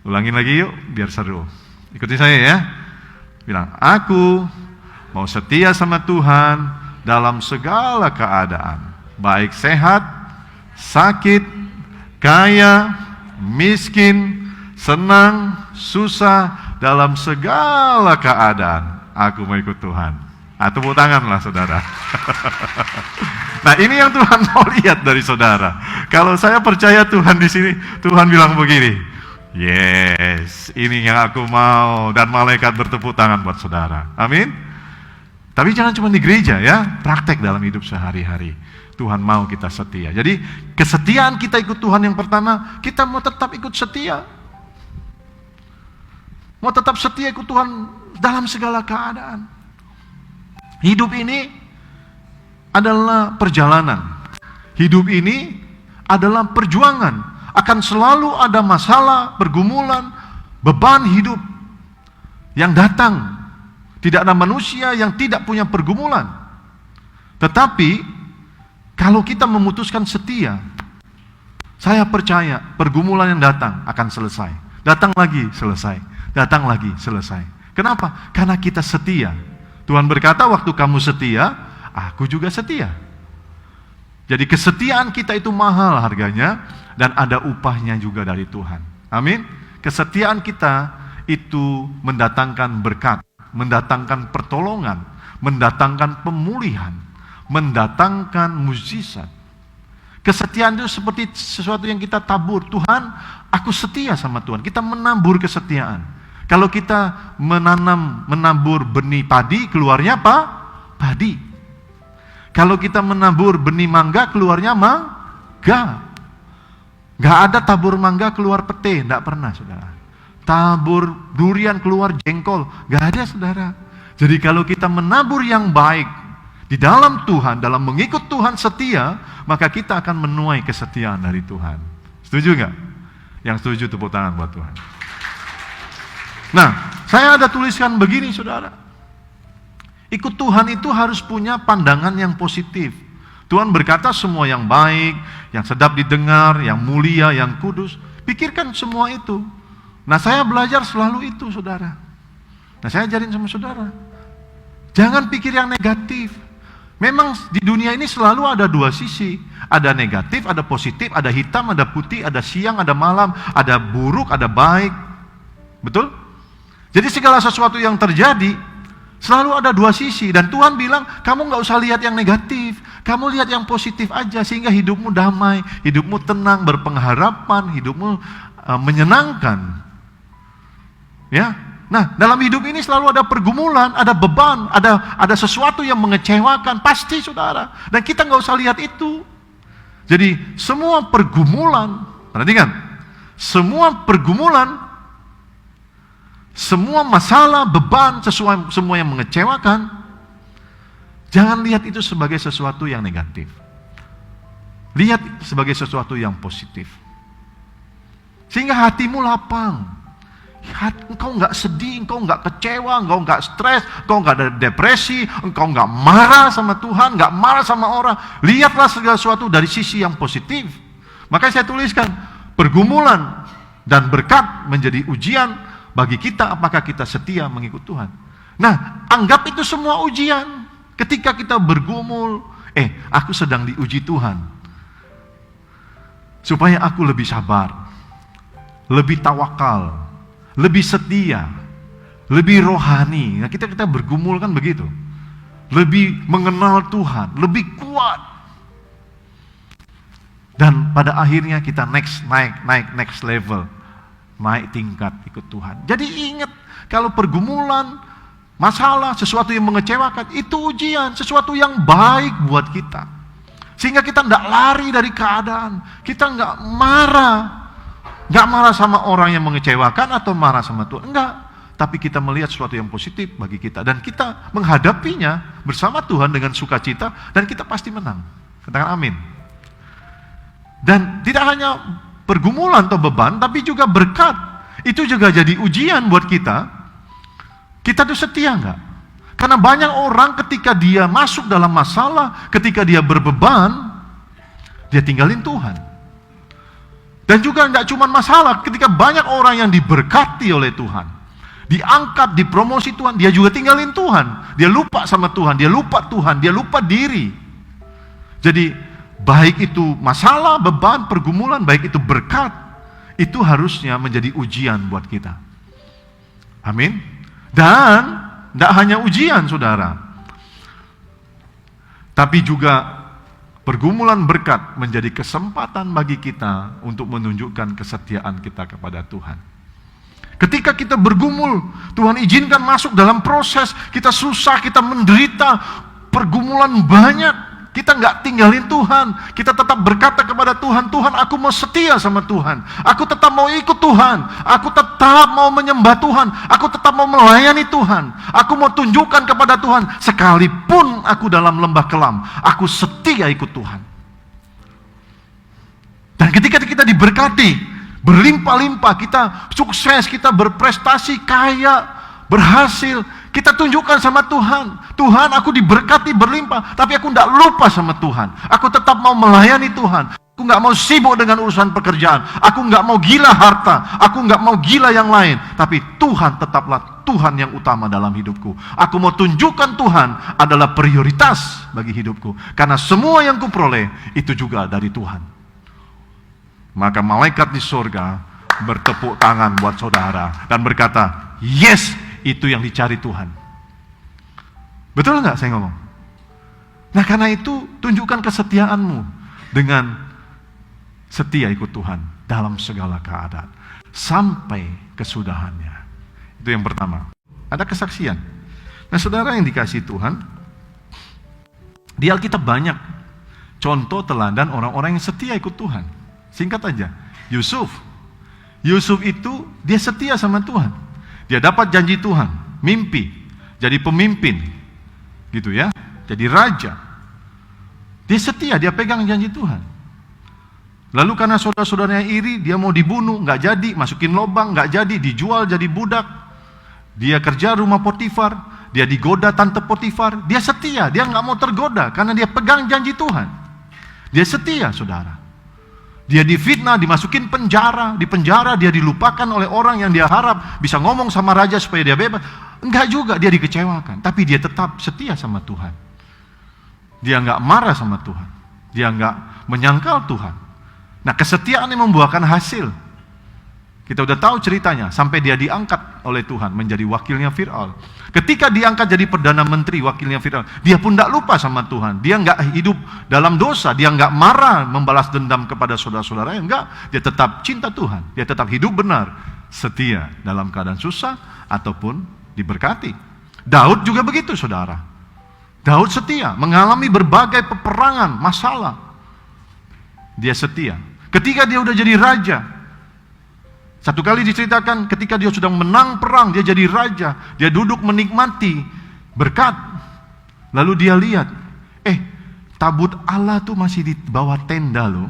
Ulangin lagi yuk biar seru. Ikuti saya ya. Bilang, aku mau setia sama Tuhan dalam segala keadaan, baik sehat, sakit, kaya, miskin, senang, susah, dalam segala keadaan aku mau ikut Tuhan. Tepuk tanganlah saudara. Nah, ini yang Tuhan mau lihat dari saudara. Kalau saya percaya Tuhan di sini, Tuhan bilang begini, yes, ini yang aku mau, dan malaikat bertepuk tangan buat saudara. Amin. Tapi jangan cuma di gereja ya, praktek dalam hidup sehari-hari. Tuhan mau kita setia. Jadi kesetiaan kita ikut Tuhan yang pertama, kita mau tetap ikut setia. Mau tetap setia ikut Tuhan dalam segala keadaan. Hidup ini adalah perjalanan. Hidup ini adalah perjuangan. Akan selalu ada masalah, pergumulan, beban hidup yang datang. Tidak ada manusia yang tidak punya pergumulan. Tetapi kalau kita memutuskan setia, saya percaya pergumulan yang datang akan selesai. Datang lagi, selesai. Datang lagi, selesai. Kenapa? Karena kita setia. Tuhan berkata, waktu kamu setia, aku juga setia. Jadi kesetiaan kita itu mahal harganya, dan ada upahnya juga dari Tuhan. Amin. Kesetiaan kita itu mendatangkan berkat, mendatangkan pertolongan, mendatangkan pemulihan, mendatangkan mukjizat. Kesetiaan itu seperti sesuatu yang kita tabur. Tuhan, aku setia sama Tuhan. Kita menabur kesetiaan. Kalau kita menabur benih padi, keluarnya apa? Padi. Kalau kita menabur benih mangga, keluarnya mangga. Gak ada tabur mangga keluar pete, gak pernah, saudara. Tabur durian keluar jengkol, gak ada, saudara. Jadi kalau kita menabur yang baik di dalam Tuhan, dalam mengikut Tuhan setia, maka kita akan menuai kesetiaan dari Tuhan. Setuju gak? Yang setuju tepuk tangan buat Tuhan. Nah, saya ada tuliskan begini, saudara. Ikut Tuhan itu harus punya pandangan yang positif. Tuhan berkata semua yang baik, yang sedap didengar, yang mulia, yang kudus. Pikirkan semua itu. Nah, saya belajar selalu itu, saudara. Nah, saya ajarin sama saudara. Jangan pikir yang negatif. Memang di dunia ini selalu ada dua sisi. Ada negatif, ada positif, ada hitam, ada putih, ada siang, ada malam, ada buruk, ada baik. Betul? Jadi segala sesuatu yang terjadi selalu ada dua sisi, dan Tuhan bilang kamu gak usah lihat yang negatif, kamu lihat yang positif aja, sehingga hidupmu damai, hidupmu tenang, berpengharapan, hidupmu menyenangkan. Ya, nah dalam hidup ini selalu ada pergumulan, ada beban, ada sesuatu yang mengecewakan, pasti, saudara. Dan kita gak usah lihat itu. Jadi semua pergumulan, perhatikan, semua pergumulan, semua masalah, beban, semua yang mengecewakan, jangan lihat itu sebagai sesuatu yang negatif. Lihat sebagai sesuatu yang positif. Sehingga hatimu lapang. Engkau nggak sedih, engkau nggak kecewa, engkau nggak stres, engkau nggak ada depresi, engkau nggak marah sama Tuhan, nggak marah sama orang. Lihatlah segala sesuatu dari sisi yang positif. Makanya saya tuliskan, pergumulan dan berkat menjadi ujian bagi kita, apakah kita setia mengikut Tuhan. Nah, anggap itu semua ujian. Ketika kita bergumul, aku sedang diuji Tuhan. Supaya aku lebih sabar, lebih tawakal, lebih setia, lebih rohani. Nah, kita bergumul kan begitu. Lebih mengenal Tuhan, lebih kuat. Dan pada akhirnya kita naik next level. Naik tingkat ikut Tuhan. Jadi ingat, kalau pergumulan, masalah, sesuatu yang mengecewakan, itu ujian, sesuatu yang baik buat kita. Sehingga kita tidak lari dari keadaan, kita nggak marah sama orang yang mengecewakan atau marah sama Tuhan, enggak. Tapi kita melihat sesuatu yang positif bagi kita, dan kita menghadapinya bersama Tuhan dengan sukacita, dan kita pasti menang. Katakan amin. Dan tidak hanya pergumulan atau beban, tapi juga berkat. Itu juga jadi ujian buat kita. Kita tuh setia enggak? Karena banyak orang ketika dia masuk dalam masalah, ketika dia berbeban, dia tinggalin Tuhan. Dan juga enggak cuma masalah, ketika banyak orang yang diberkati oleh Tuhan, diangkat, dipromosi Tuhan, dia juga tinggalin Tuhan. Dia lupa sama Tuhan, dia lupa Tuhan, dia lupa diri. Jadi baik itu masalah, beban, pergumulan, baik itu berkat, itu harusnya menjadi ujian buat kita. Amin. Dan tidak hanya ujian, saudara, tapi juga pergumulan berkat menjadi kesempatan bagi kita untuk menunjukkan kesetiaan kita kepada Tuhan. Ketika kita bergumul, Tuhan izinkan masuk dalam proses, kita susah, kita menderita, pergumulan banyak, Kita nggak tinggalin Tuhan. Kita tetap berkata kepada Tuhan, Tuhan aku mau setia sama Tuhan. Aku tetap mau ikut Tuhan. Aku tetap mau menyembah Tuhan. Aku tetap mau melayani Tuhan. Aku mau tunjukkan kepada Tuhan. Sekalipun aku dalam lembah kelam, aku setia ikut Tuhan. Dan ketika kita diberkati, berlimpah-limpah, kita sukses, kita berprestasi, kaya, berhasil, kita tunjukkan sama Tuhan, Tuhan aku diberkati berlimpah, tapi aku tidak lupa sama Tuhan. Aku tetap mau melayani Tuhan. Aku nggak mau sibuk dengan urusan pekerjaan. Aku nggak mau gila harta. Aku nggak mau gila yang lain. Tapi Tuhan tetaplah Tuhan yang utama dalam hidupku. Aku mau tunjukkan Tuhan adalah prioritas bagi hidupku. Karena semua yang kuperoleh itu juga dari Tuhan. Maka malaikat di surga bertepuk tangan buat saudara dan berkata, yes, itu yang dicari Tuhan. Betul nggak saya ngomong? Nah karena itu tunjukkan kesetiaanmu dengan setia ikut Tuhan dalam segala keadaan sampai kesudahannya. Itu yang pertama. Ada kesaksian. Nah saudara yang dikasihi Tuhan, di Alkitab banyak contoh teladan orang-orang yang setia ikut Tuhan. Singkat aja, Yusuf itu dia setia sama Tuhan. Dia dapat janji Tuhan, mimpi, jadi pemimpin, gitu ya, jadi raja. Dia setia, dia pegang janji Tuhan. Lalu karena saudara-saudaranya iri, dia mau dibunuh, nggak jadi, masukin lubang, nggak jadi, dijual jadi budak. Dia kerja rumah Potifar, dia digoda tante Potifar, dia setia, dia nggak mau tergoda karena dia pegang janji Tuhan. Dia setia, saudara. Dia difitnah, dimasukin penjara, di penjara dia dilupakan oleh orang yang dia harap bisa ngomong sama raja supaya dia bebas. Enggak juga, dia dikecewakan, tapi dia tetap setia sama Tuhan. Dia enggak marah sama Tuhan, dia enggak menyangkal Tuhan. Nah kesetiaan yang membuahkan hasil. Kita udah tahu ceritanya, sampai dia diangkat oleh Tuhan menjadi wakilnya Fir'aun. Ketika diangkat jadi Perdana Menteri, wakilnya Fir'aun, dia pun tidak lupa sama Tuhan. Dia nggak hidup dalam dosa, dia nggak marah membalas dendam kepada saudara-saudaranya, enggak. Dia tetap cinta Tuhan, dia tetap hidup benar, setia dalam keadaan susah ataupun diberkati. Daud juga begitu, saudara. Daud setia, mengalami berbagai peperangan, masalah. Dia setia. Ketika dia udah jadi raja, satu kali diceritakan ketika dia sudah menang perang, dia jadi raja, dia duduk menikmati berkat. Lalu dia lihat, tabut Allah tuh masih di bawah tenda loh.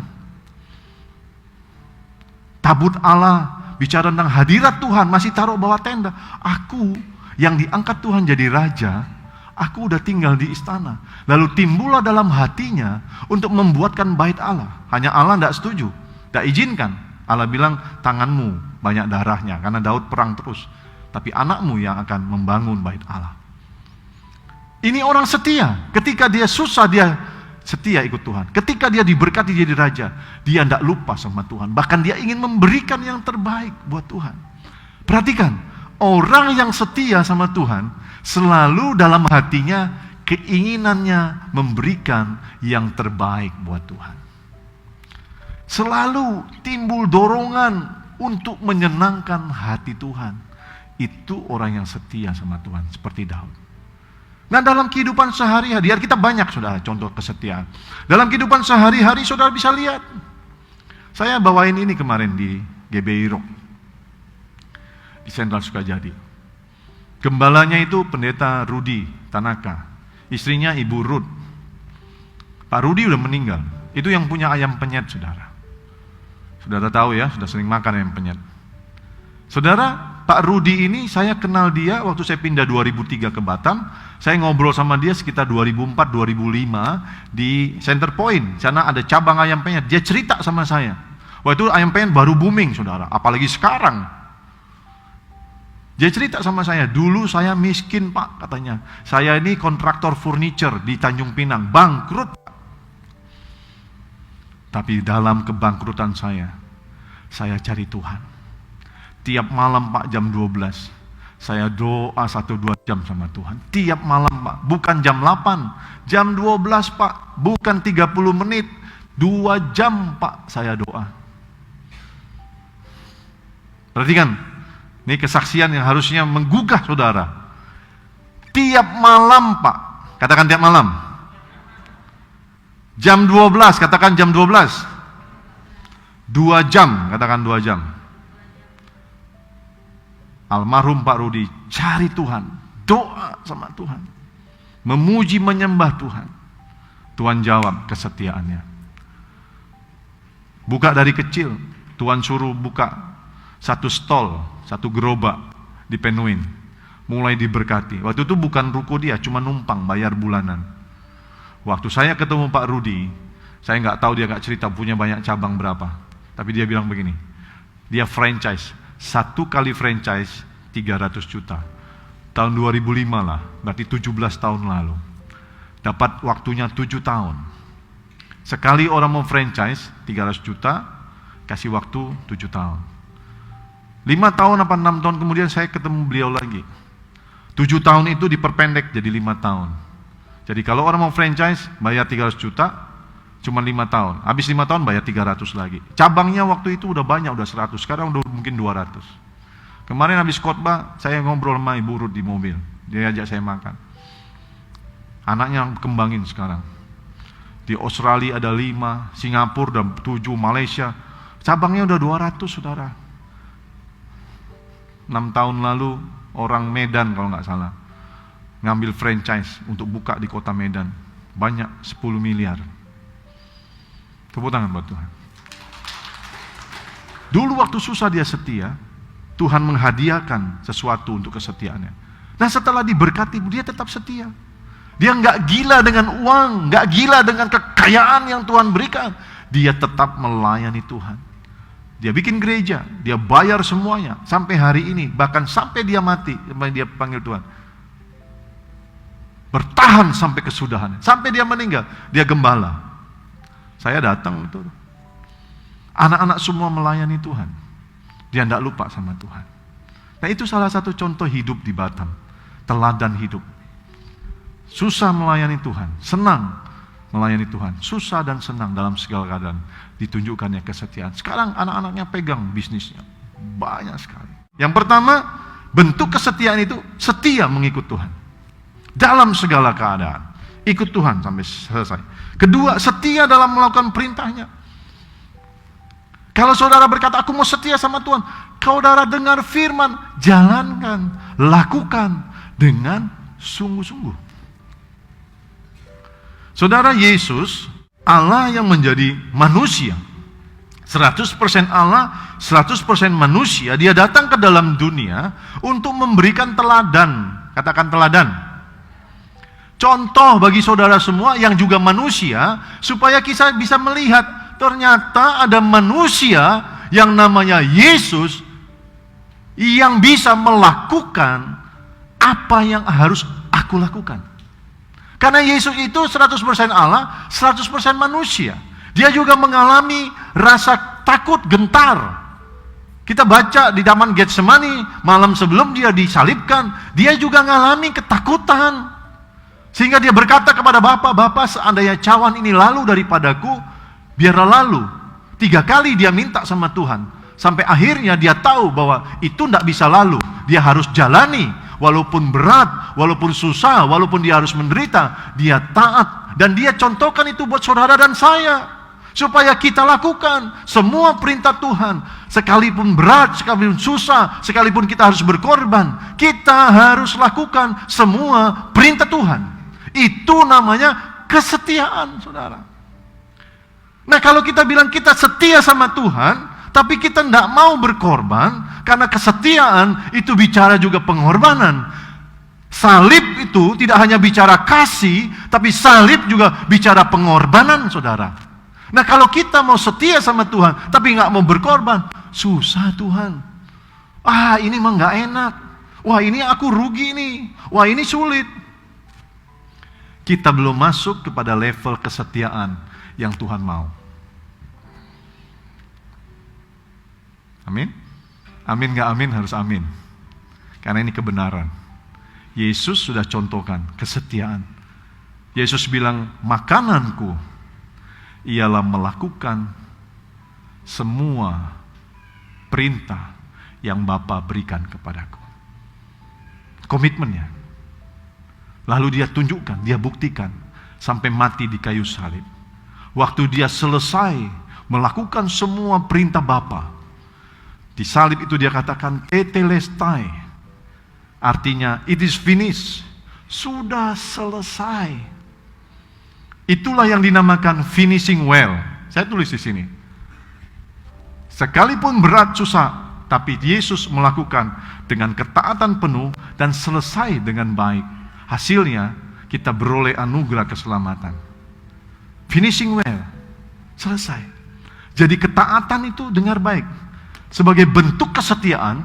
Tabut Allah bicara tentang hadirat Tuhan masih taruh bawah tenda. Aku yang diangkat Tuhan jadi raja, aku udah tinggal di istana. Lalu timbullah dalam hatinya untuk membuatkan bait Allah. Hanya Allah tidak setuju, tidak izinkan. Allah bilang, tanganmu banyak darahnya, karena Daud perang terus. Tapi anakmu yang akan membangun bait Allah. Ini orang setia. Ketika dia susah, dia setia ikut Tuhan. Ketika dia diberkati jadi raja, dia tidak lupa sama Tuhan. Bahkan dia ingin memberikan yang terbaik buat Tuhan. Perhatikan, orang yang setia sama Tuhan, selalu dalam hatinya, keinginannya memberikan yang terbaik buat Tuhan. Selalu timbul dorongan untuk menyenangkan hati Tuhan. Itu orang yang setia sama Tuhan, seperti Daud. Nah dalam kehidupan sehari-hari, kita banyak saudara contoh kesetiaan. Dalam kehidupan sehari-hari saudara bisa lihat. Saya bawain ini kemarin di GBI Rock, di Sentral Sukajadi. Gembalanya itu pendeta Rudi Tanaka, istrinya Ibu Ruth. Pak Rudi udah meninggal, itu yang punya ayam penyet saudara. Saudara tahu ya, sudah sering makan ayam penyet. Saudara, Pak Rudi ini saya kenal dia waktu saya pindah 2003 ke Batam. Saya ngobrol sama dia sekitar 2004-2005 di Center Point. Sana ada cabang ayam penyet. Dia cerita sama saya. Wah itu ayam penyet baru booming saudara, apalagi sekarang. Dia cerita sama saya, dulu saya miskin Pak katanya. Saya ini kontraktor furniture di Tanjung Pinang, bangkrut. Tapi dalam kebangkrutan saya cari Tuhan. Tiap malam Pak jam 12, saya doa 1-2 jam sama Tuhan. Tiap malam Pak, bukan jam 8, jam 12 Pak, bukan 30 menit, 2 jam Pak saya doa. Perhatikan, ini kesaksian yang harusnya menggugah saudara. Tiap malam Pak, katakan tiap malam. Jam 12, katakan jam 12. 2 jam, katakan 2 jam. Almarhum Pak Rudi cari Tuhan, doa sama Tuhan, memuji menyembah Tuhan. Tuhan jawab kesetiaannya. Buka dari kecil, Tuhan suruh buka satu stol, satu gerobak, dipenuhin. Mulai diberkati. Waktu itu bukan ruko dia, cuma numpang bayar bulanan. Waktu saya ketemu Pak Rudi, saya nggak tahu, dia nggak cerita punya banyak cabang berapa. Tapi dia bilang begini, dia franchise, 1 kali franchise 300 juta. Tahun 2005 lah, berarti 17 tahun lalu. Dapat waktunya 7 tahun. Sekali orang mau franchise 300 juta, kasih waktu 7 tahun. 5 tahun apa 6 tahun kemudian saya ketemu beliau lagi. 7 tahun itu diperpendek jadi 5 tahun. Jadi kalau orang mau franchise, bayar 300 juta, cuma 5 tahun. Habis 5 tahun bayar 300 lagi. Cabangnya waktu itu udah banyak, udah 100. Sekarang udah mungkin 200. Kemarin habis khotbah, saya ngobrol sama Ibu Ruth di mobil. Dia ajak saya makan. Anaknya kembangin sekarang. Di Australia ada 5, Singapura dan 7, Malaysia. Cabangnya udah 200, saudara. 6 tahun lalu, orang Medan kalau nggak salah, ngambil franchise untuk buka di kota Medan. Banyak, 10 miliar. Tepuk tangan buat Tuhan. Dulu waktu susah dia setia, Tuhan menghadiahkan sesuatu untuk kesetiaannya. Nah setelah diberkati, dia tetap setia. Dia nggak gila dengan uang, nggak gila dengan kekayaan yang Tuhan berikan. Dia tetap melayani Tuhan. Dia bikin gereja, dia bayar semuanya. Sampai hari ini, bahkan sampai dia mati, sampai dia panggil Tuhan. Bertahan sampai kesudahan. Sampai dia meninggal, dia gembala. Saya datang itu. Anak-anak semua melayani Tuhan. Dia tidak lupa sama Tuhan. Nah itu salah satu contoh hidup di Batam. Teladan hidup. Susah melayani Tuhan, senang melayani Tuhan. Susah dan senang dalam segala keadaan. Ditunjukkannya kesetiaan. Sekarang anak-anaknya pegang bisnisnya. Banyak sekali. Yang pertama, bentuk kesetiaan itu setia mengikut Tuhan. Dalam segala keadaan. Ikut Tuhan sampai selesai. Kedua, setia dalam melakukan perintahnya. Kalau saudara berkata, aku mau setia sama Tuhan, saudara dengar firman, jalankan, lakukan dengan sungguh-sungguh. Saudara, Yesus, Allah yang menjadi manusia, 100% Allah, 100% manusia, dia datang ke dalam dunia untuk memberikan teladan. Katakan teladan. Contoh bagi saudara semua yang juga manusia, supaya kita bisa melihat, ternyata ada manusia yang namanya Yesus yang bisa melakukan apa yang harus aku lakukan. Karena Yesus itu 100% Allah, 100% manusia. Dia juga mengalami rasa takut, gentar. Kita baca di Taman Getsemani, malam sebelum dia disalibkan, dia juga mengalami ketakutan. Sehingga dia berkata kepada Bapa, Bapa, seandainya cawan ini lalu daripadaku, biarlah lalu. 3 kali dia minta sama Tuhan. Sampai akhirnya dia tahu bahwa itu tidak bisa lalu. Dia harus jalani. Walaupun berat, walaupun susah, walaupun dia harus menderita, dia taat. Dan dia contohkan itu buat saudara dan saya. Supaya kita lakukan semua perintah Tuhan. Sekalipun berat, sekalipun susah, sekalipun kita harus berkorban, kita harus lakukan semua perintah Tuhan. Itu namanya kesetiaan, saudara. Nah kalau kita bilang kita setia sama Tuhan, tapi kita tidak mau berkorban, karena kesetiaan itu bicara juga pengorbanan. Salib itu tidak hanya bicara kasih, tapi salib juga bicara pengorbanan, saudara. Nah kalau kita mau setia sama Tuhan, tapi nggak mau berkorban, susah Tuhan. Ini mah nggak enak. Wah ini aku rugi nih. Wah ini sulit. Kita belum masuk kepada level kesetiaan yang Tuhan mau. Amin? Amin gak amin? Harus amin. Karena ini kebenaran. Yesus sudah contohkan kesetiaan. Yesus bilang, makananku ialah melakukan semua perintah yang Bapa berikan kepadaku. Komitmennya. Lalu dia tunjukkan, dia buktikan sampai mati di kayu salib. Waktu dia selesai melakukan semua perintah Bapa, di salib itu dia katakan tetelestai, artinya it is finished, sudah selesai. Itulah yang dinamakan finishing well. Saya tulis di sini. Sekalipun berat susah, tapi Yesus melakukan dengan ketaatan penuh dan selesai dengan baik. Hasilnya kita beroleh anugerah keselamatan. Finishing well, selesai. Jadi ketaatan itu dengar baik. Sebagai bentuk kesetiaan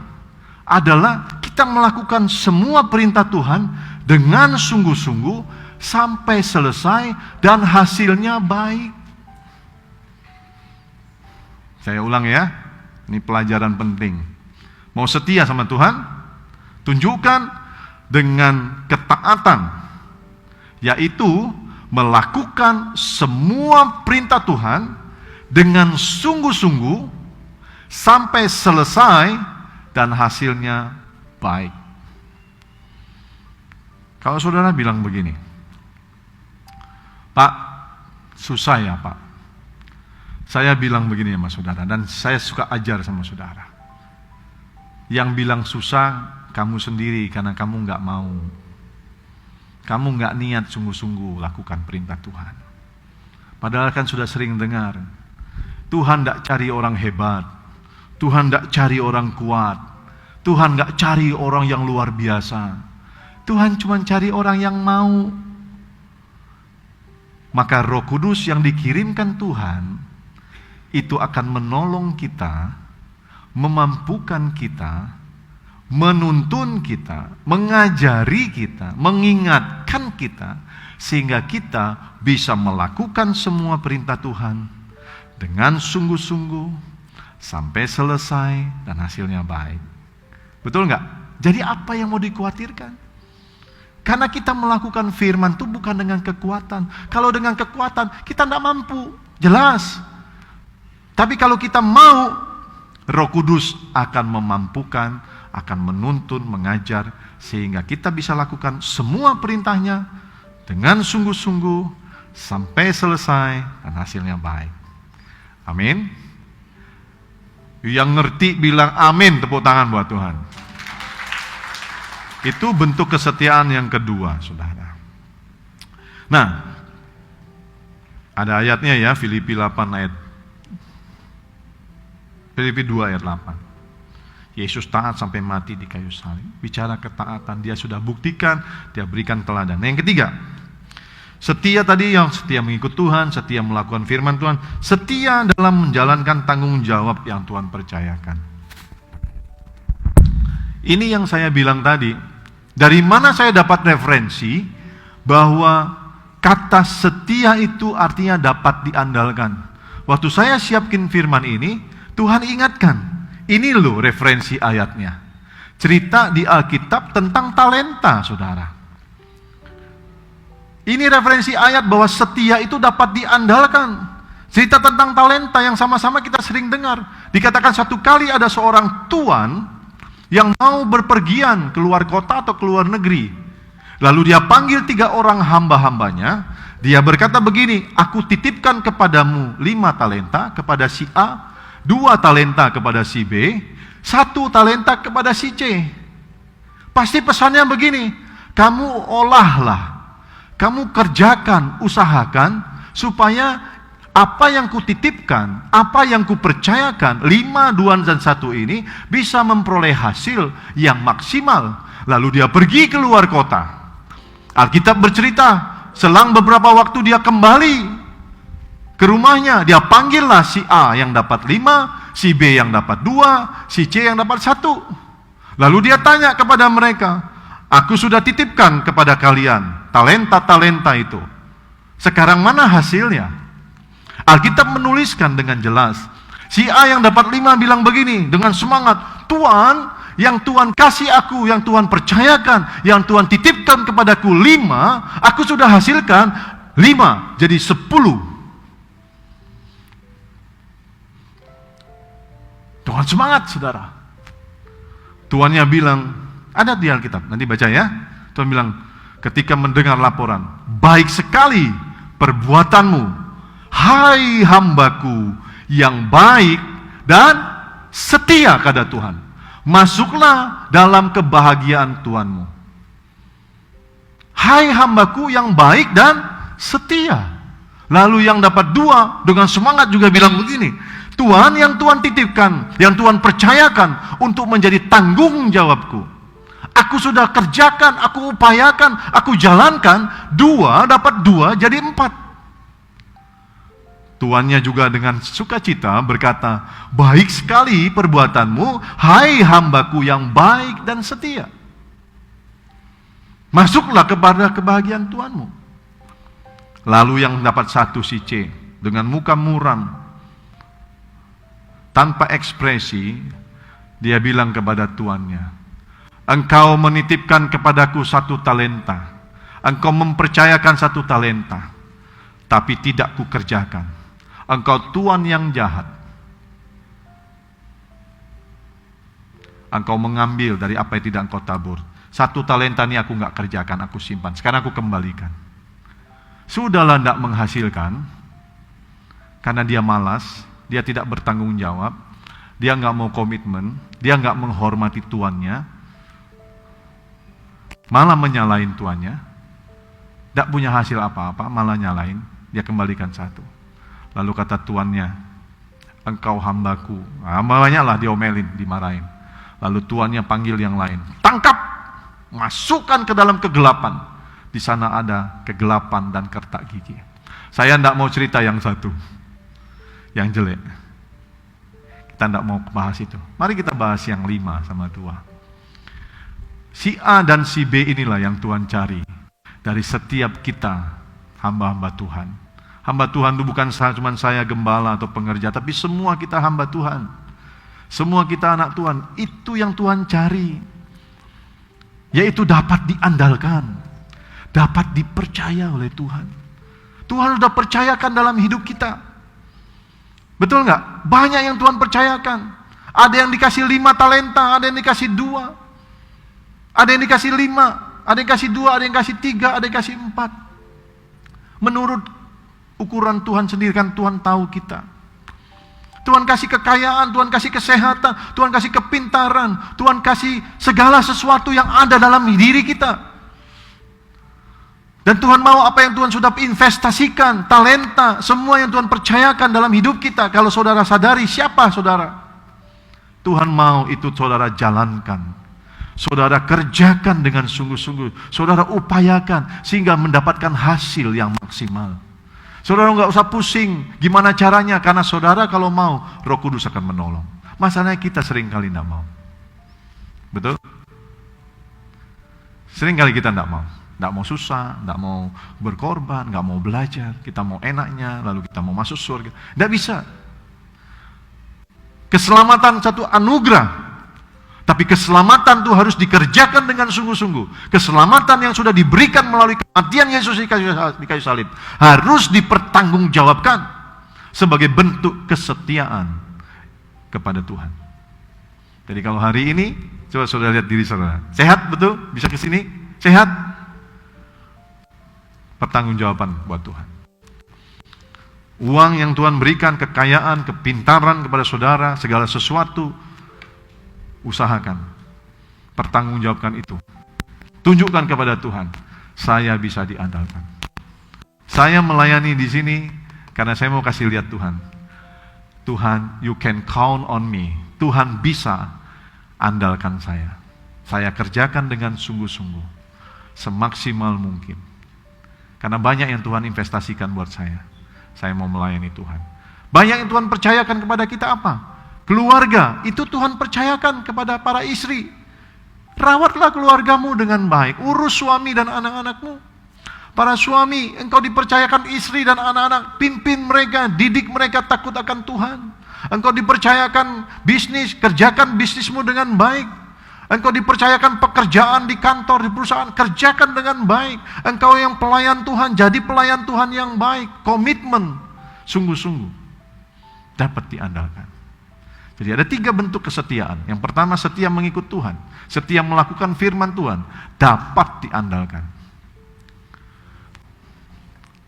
adalah kita melakukan semua perintah Tuhan dengan sungguh-sungguh sampai selesai dan hasilnya baik. Saya ulang ya, ini pelajaran penting. Mau setia sama Tuhan, tunjukkan dengan ketaatan, yaitu melakukan semua perintah Tuhan dengan sungguh-sungguh sampai selesai dan hasilnya baik. Kalau saudara bilang begini, Pak, susah ya Pak. Saya bilang begini sama saudara, dan saya suka ajar sama saudara. Yang bilang susah, kamu sendiri karena kamu nggak mau. Kamu nggak niat sungguh-sungguh lakukan perintah Tuhan. Padahal kan sudah sering dengar, Tuhan nggak cari orang hebat, Tuhan nggak cari orang kuat, Tuhan nggak cari orang yang luar biasa. Tuhan cuma cari orang yang mau. Maka Roh Kudus yang dikirimkan Tuhan itu akan menolong kita, memampukan kita, menuntun kita, mengajari kita, mengingatkan kita, sehingga kita bisa melakukan semua perintah Tuhan dengan sungguh-sungguh sampai selesai dan hasilnya baik. Betul nggak? Jadi apa yang mau dikhawatirkan? Karena kita melakukan firman itu bukan dengan kekuatan. Kalau dengan kekuatan kita tidak mampu, jelas. Tapi kalau kita mau, Roh Kudus akan memampukan, akan menuntun, mengajar, sehingga kita bisa lakukan semua perintahnya dengan sungguh-sungguh sampai selesai dan hasilnya baik. Amin. Yang ngerti bilang amin, tepuk tangan buat Tuhan. Itu bentuk kesetiaan yang kedua, saudara. Nah, ada ayatnya ya, Filipi 2 ayat 8. Yesus taat sampai mati di kayu salib. Bicara ketaatan, dia sudah buktikan, dia berikan teladan. Nah, yang ketiga, setia tadi, yang setia mengikut Tuhan, setia melakukan firman Tuhan, setia dalam menjalankan tanggung jawab yang Tuhan percayakan. Ini yang saya bilang tadi. Dari mana saya dapat referensi bahwa kata setia itu artinya dapat diandalkan. Waktu saya siapkan firman ini, Tuhan ingatkan, ini loh referensi ayatnya. Cerita di Alkitab tentang talenta, saudara. Ini referensi ayat bahwa setia itu dapat diandalkan. Cerita tentang talenta yang sama-sama kita sering dengar. Dikatakan satu kali ada seorang tuan yang mau berpergian keluar kota atau keluar negeri. Lalu dia panggil 3 orang hamba-hambanya. Dia berkata begini, aku titipkan kepadamu 5 talenta kepada si A, 2 talenta kepada si B, 1 talenta kepada si C. Pasti pesannya begini, kamu olahlah, kamu kerjakan, usahakan, supaya apa yang kutitipkan, apa yang kupercayakan, 5, 2, dan 1 ini bisa memperoleh hasil yang maksimal. Lalu dia pergi keluar kota. Alkitab bercerita, selang beberapa waktu dia kembali ke rumahnya, dia panggillah si A yang dapat 5, si B yang dapat 2, si C yang dapat 1. Lalu dia tanya kepada mereka, aku sudah titipkan kepada kalian talenta-talenta itu. Sekarang mana hasilnya? Alkitab menuliskan dengan jelas. Si A yang dapat 5 bilang begini dengan semangat, Tuhan, yang Tuhan kasih aku, yang Tuhan percayakan, yang Tuhan titipkan kepadaku 5, aku sudah hasilkan 5 jadi 10. Tuhan semangat, saudara. Tuannya bilang, ada di Alkitab, nanti baca ya. Tuhan bilang, ketika mendengar laporan, baik sekali perbuatanmu, hai hambaku yang baik dan setia, kata Tuhan. Masuklah dalam kebahagiaan Tuhanmu. Hai hambaku yang baik dan setia. Lalu yang dapat dua dengan semangat juga bilang begini, Tuhan yang Tuhan titipkan, yang Tuhan percayakan untuk menjadi tanggung jawabku. Aku sudah kerjakan, aku upayakan, aku jalankan, dua dapat dua jadi empat. Tuannya juga dengan sukacita berkata, baik sekali perbuatanmu, hai hambaku yang baik dan setia. Masuklah kepada kebahagiaan Tuanmu. Lalu yang dapat satu si C, dengan muka muram, tanpa ekspresi, dia bilang kepada tuannya, engkau menitipkan kepadaku 1 talenta. Engkau mempercayakan 1 talenta, tapi tidak kukerjakan. Engkau tuan yang jahat. Engkau mengambil dari apa yang tidak engkau tabur. 1 talenta ini aku nggak kerjakan, aku simpan. Sekarang aku kembalikan. Sudahlah tidak menghasilkan, karena dia malas, dia tidak bertanggung jawab, dia nggak mau komitmen, dia nggak menghormati tuannya, malah menyalahin tuannya, tidak punya hasil apa-apa, malah nyalahin, dia kembalikan 1. Lalu kata tuannya, engkau hambaku, banyaklah diomelin, dimarahin. Lalu tuannya panggil yang lain, tangkap, masukkan ke dalam kegelapan. Di sana ada kegelapan dan kertak gigi. Saya tidak mau cerita yang 1, yang jelek. Kita tidak mau bahas itu. Mari kita bahas yang 5 sama 2. Si A dan si B inilah yang Tuhan cari dari setiap kita hamba-hamba Tuhan. Hamba Tuhan itu bukan cuma saya gembala atau pengerja, tapi semua kita hamba Tuhan. Semua kita anak Tuhan. Itu yang Tuhan cari. Yaitu dapat diandalkan, dapat dipercaya oleh Tuhan. Tuhan sudah percayakan dalam hidup kita. Betul nggak? Banyak yang Tuhan percayakan. Ada yang dikasih 5 talenta, ada yang dikasih 2. Ada yang dikasih 5, ada yang kasih 2, ada yang kasih 3, ada yang kasih 4. Menurut ukuran Tuhan sendiri, kan Tuhan tahu kita. Tuhan kasih kekayaan, Tuhan kasih kesehatan, Tuhan kasih kepintaran, Tuhan kasih segala sesuatu yang ada dalam diri kita. Dan Tuhan mau apa yang Tuhan sudah investasikan, talenta, semua yang Tuhan percayakan dalam hidup kita. Kalau saudara sadari siapa saudara, Tuhan mau itu saudara jalankan. Saudara kerjakan dengan sungguh-sungguh. Saudara upayakan sehingga mendapatkan hasil yang maksimal. Saudara nggak usah pusing gimana caranya, karena saudara kalau mau, Roh Kudus akan menolong. Masalahnya kita seringkali tidak mau. Betul? Seringkali kita tidak mau. Tidak mau susah, tidak mau berkorban, nggak mau belajar. Kita mau enaknya, lalu kita mau masuk surga. Tidak bisa. Keselamatan satu anugerah. Tapi keselamatan itu harus dikerjakan dengan sungguh-sungguh. Keselamatan yang sudah diberikan melalui kematian Yesus di kayu salib harus dipertanggungjawabkan sebagai bentuk kesetiaan kepada Tuhan. Jadi kalau hari ini, coba saudara lihat diri saudara. Sehat betul? Bisa ke sini? Sehat? Pertanggungjawaban buat Tuhan. Uang yang Tuhan berikan, kekayaan, kepintaran kepada saudara, segala sesuatu, usahakan, pertanggungjawabkan itu. Tunjukkan kepada Tuhan, saya bisa diandalkan. Saya melayani di sini karena saya mau kasih lihat Tuhan. Tuhan, you can count on me. Tuhan bisa andalkan saya. Saya kerjakan dengan sungguh-sungguh, semaksimal mungkin. Karena banyak yang Tuhan investasikan buat saya. Saya mau melayani Tuhan. Banyak yang Tuhan percayakan kepada kita apa? Keluarga, itu Tuhan percayakan kepada para istri. Rawatlah keluargamu dengan baik, urus suami dan anak-anakmu. Para suami, engkau dipercayakan istri dan anak-anak, pimpin mereka, didik mereka takut akan Tuhan. Engkau dipercayakan bisnis, kerjakan bisnismu dengan baik. Engkau dipercayakan pekerjaan di kantor, di perusahaan, kerjakan dengan baik. Engkau yang pelayan Tuhan, jadi pelayan Tuhan yang baik. Komitmen, sungguh-sungguh, dapat diandalkan. Jadi ada 3 bentuk kesetiaan. Yang pertama, setia mengikut Tuhan. Setia melakukan firman Tuhan. Dapat diandalkan.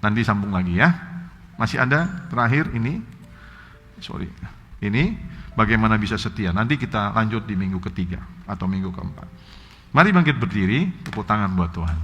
Nanti sambung lagi ya. Masih ada terakhir ini, ini bagaimana bisa setia. Nanti kita lanjut di minggu ketiga atau minggu keempat. Mari bangkit berdiri, tepuk tangan buat Tuhan.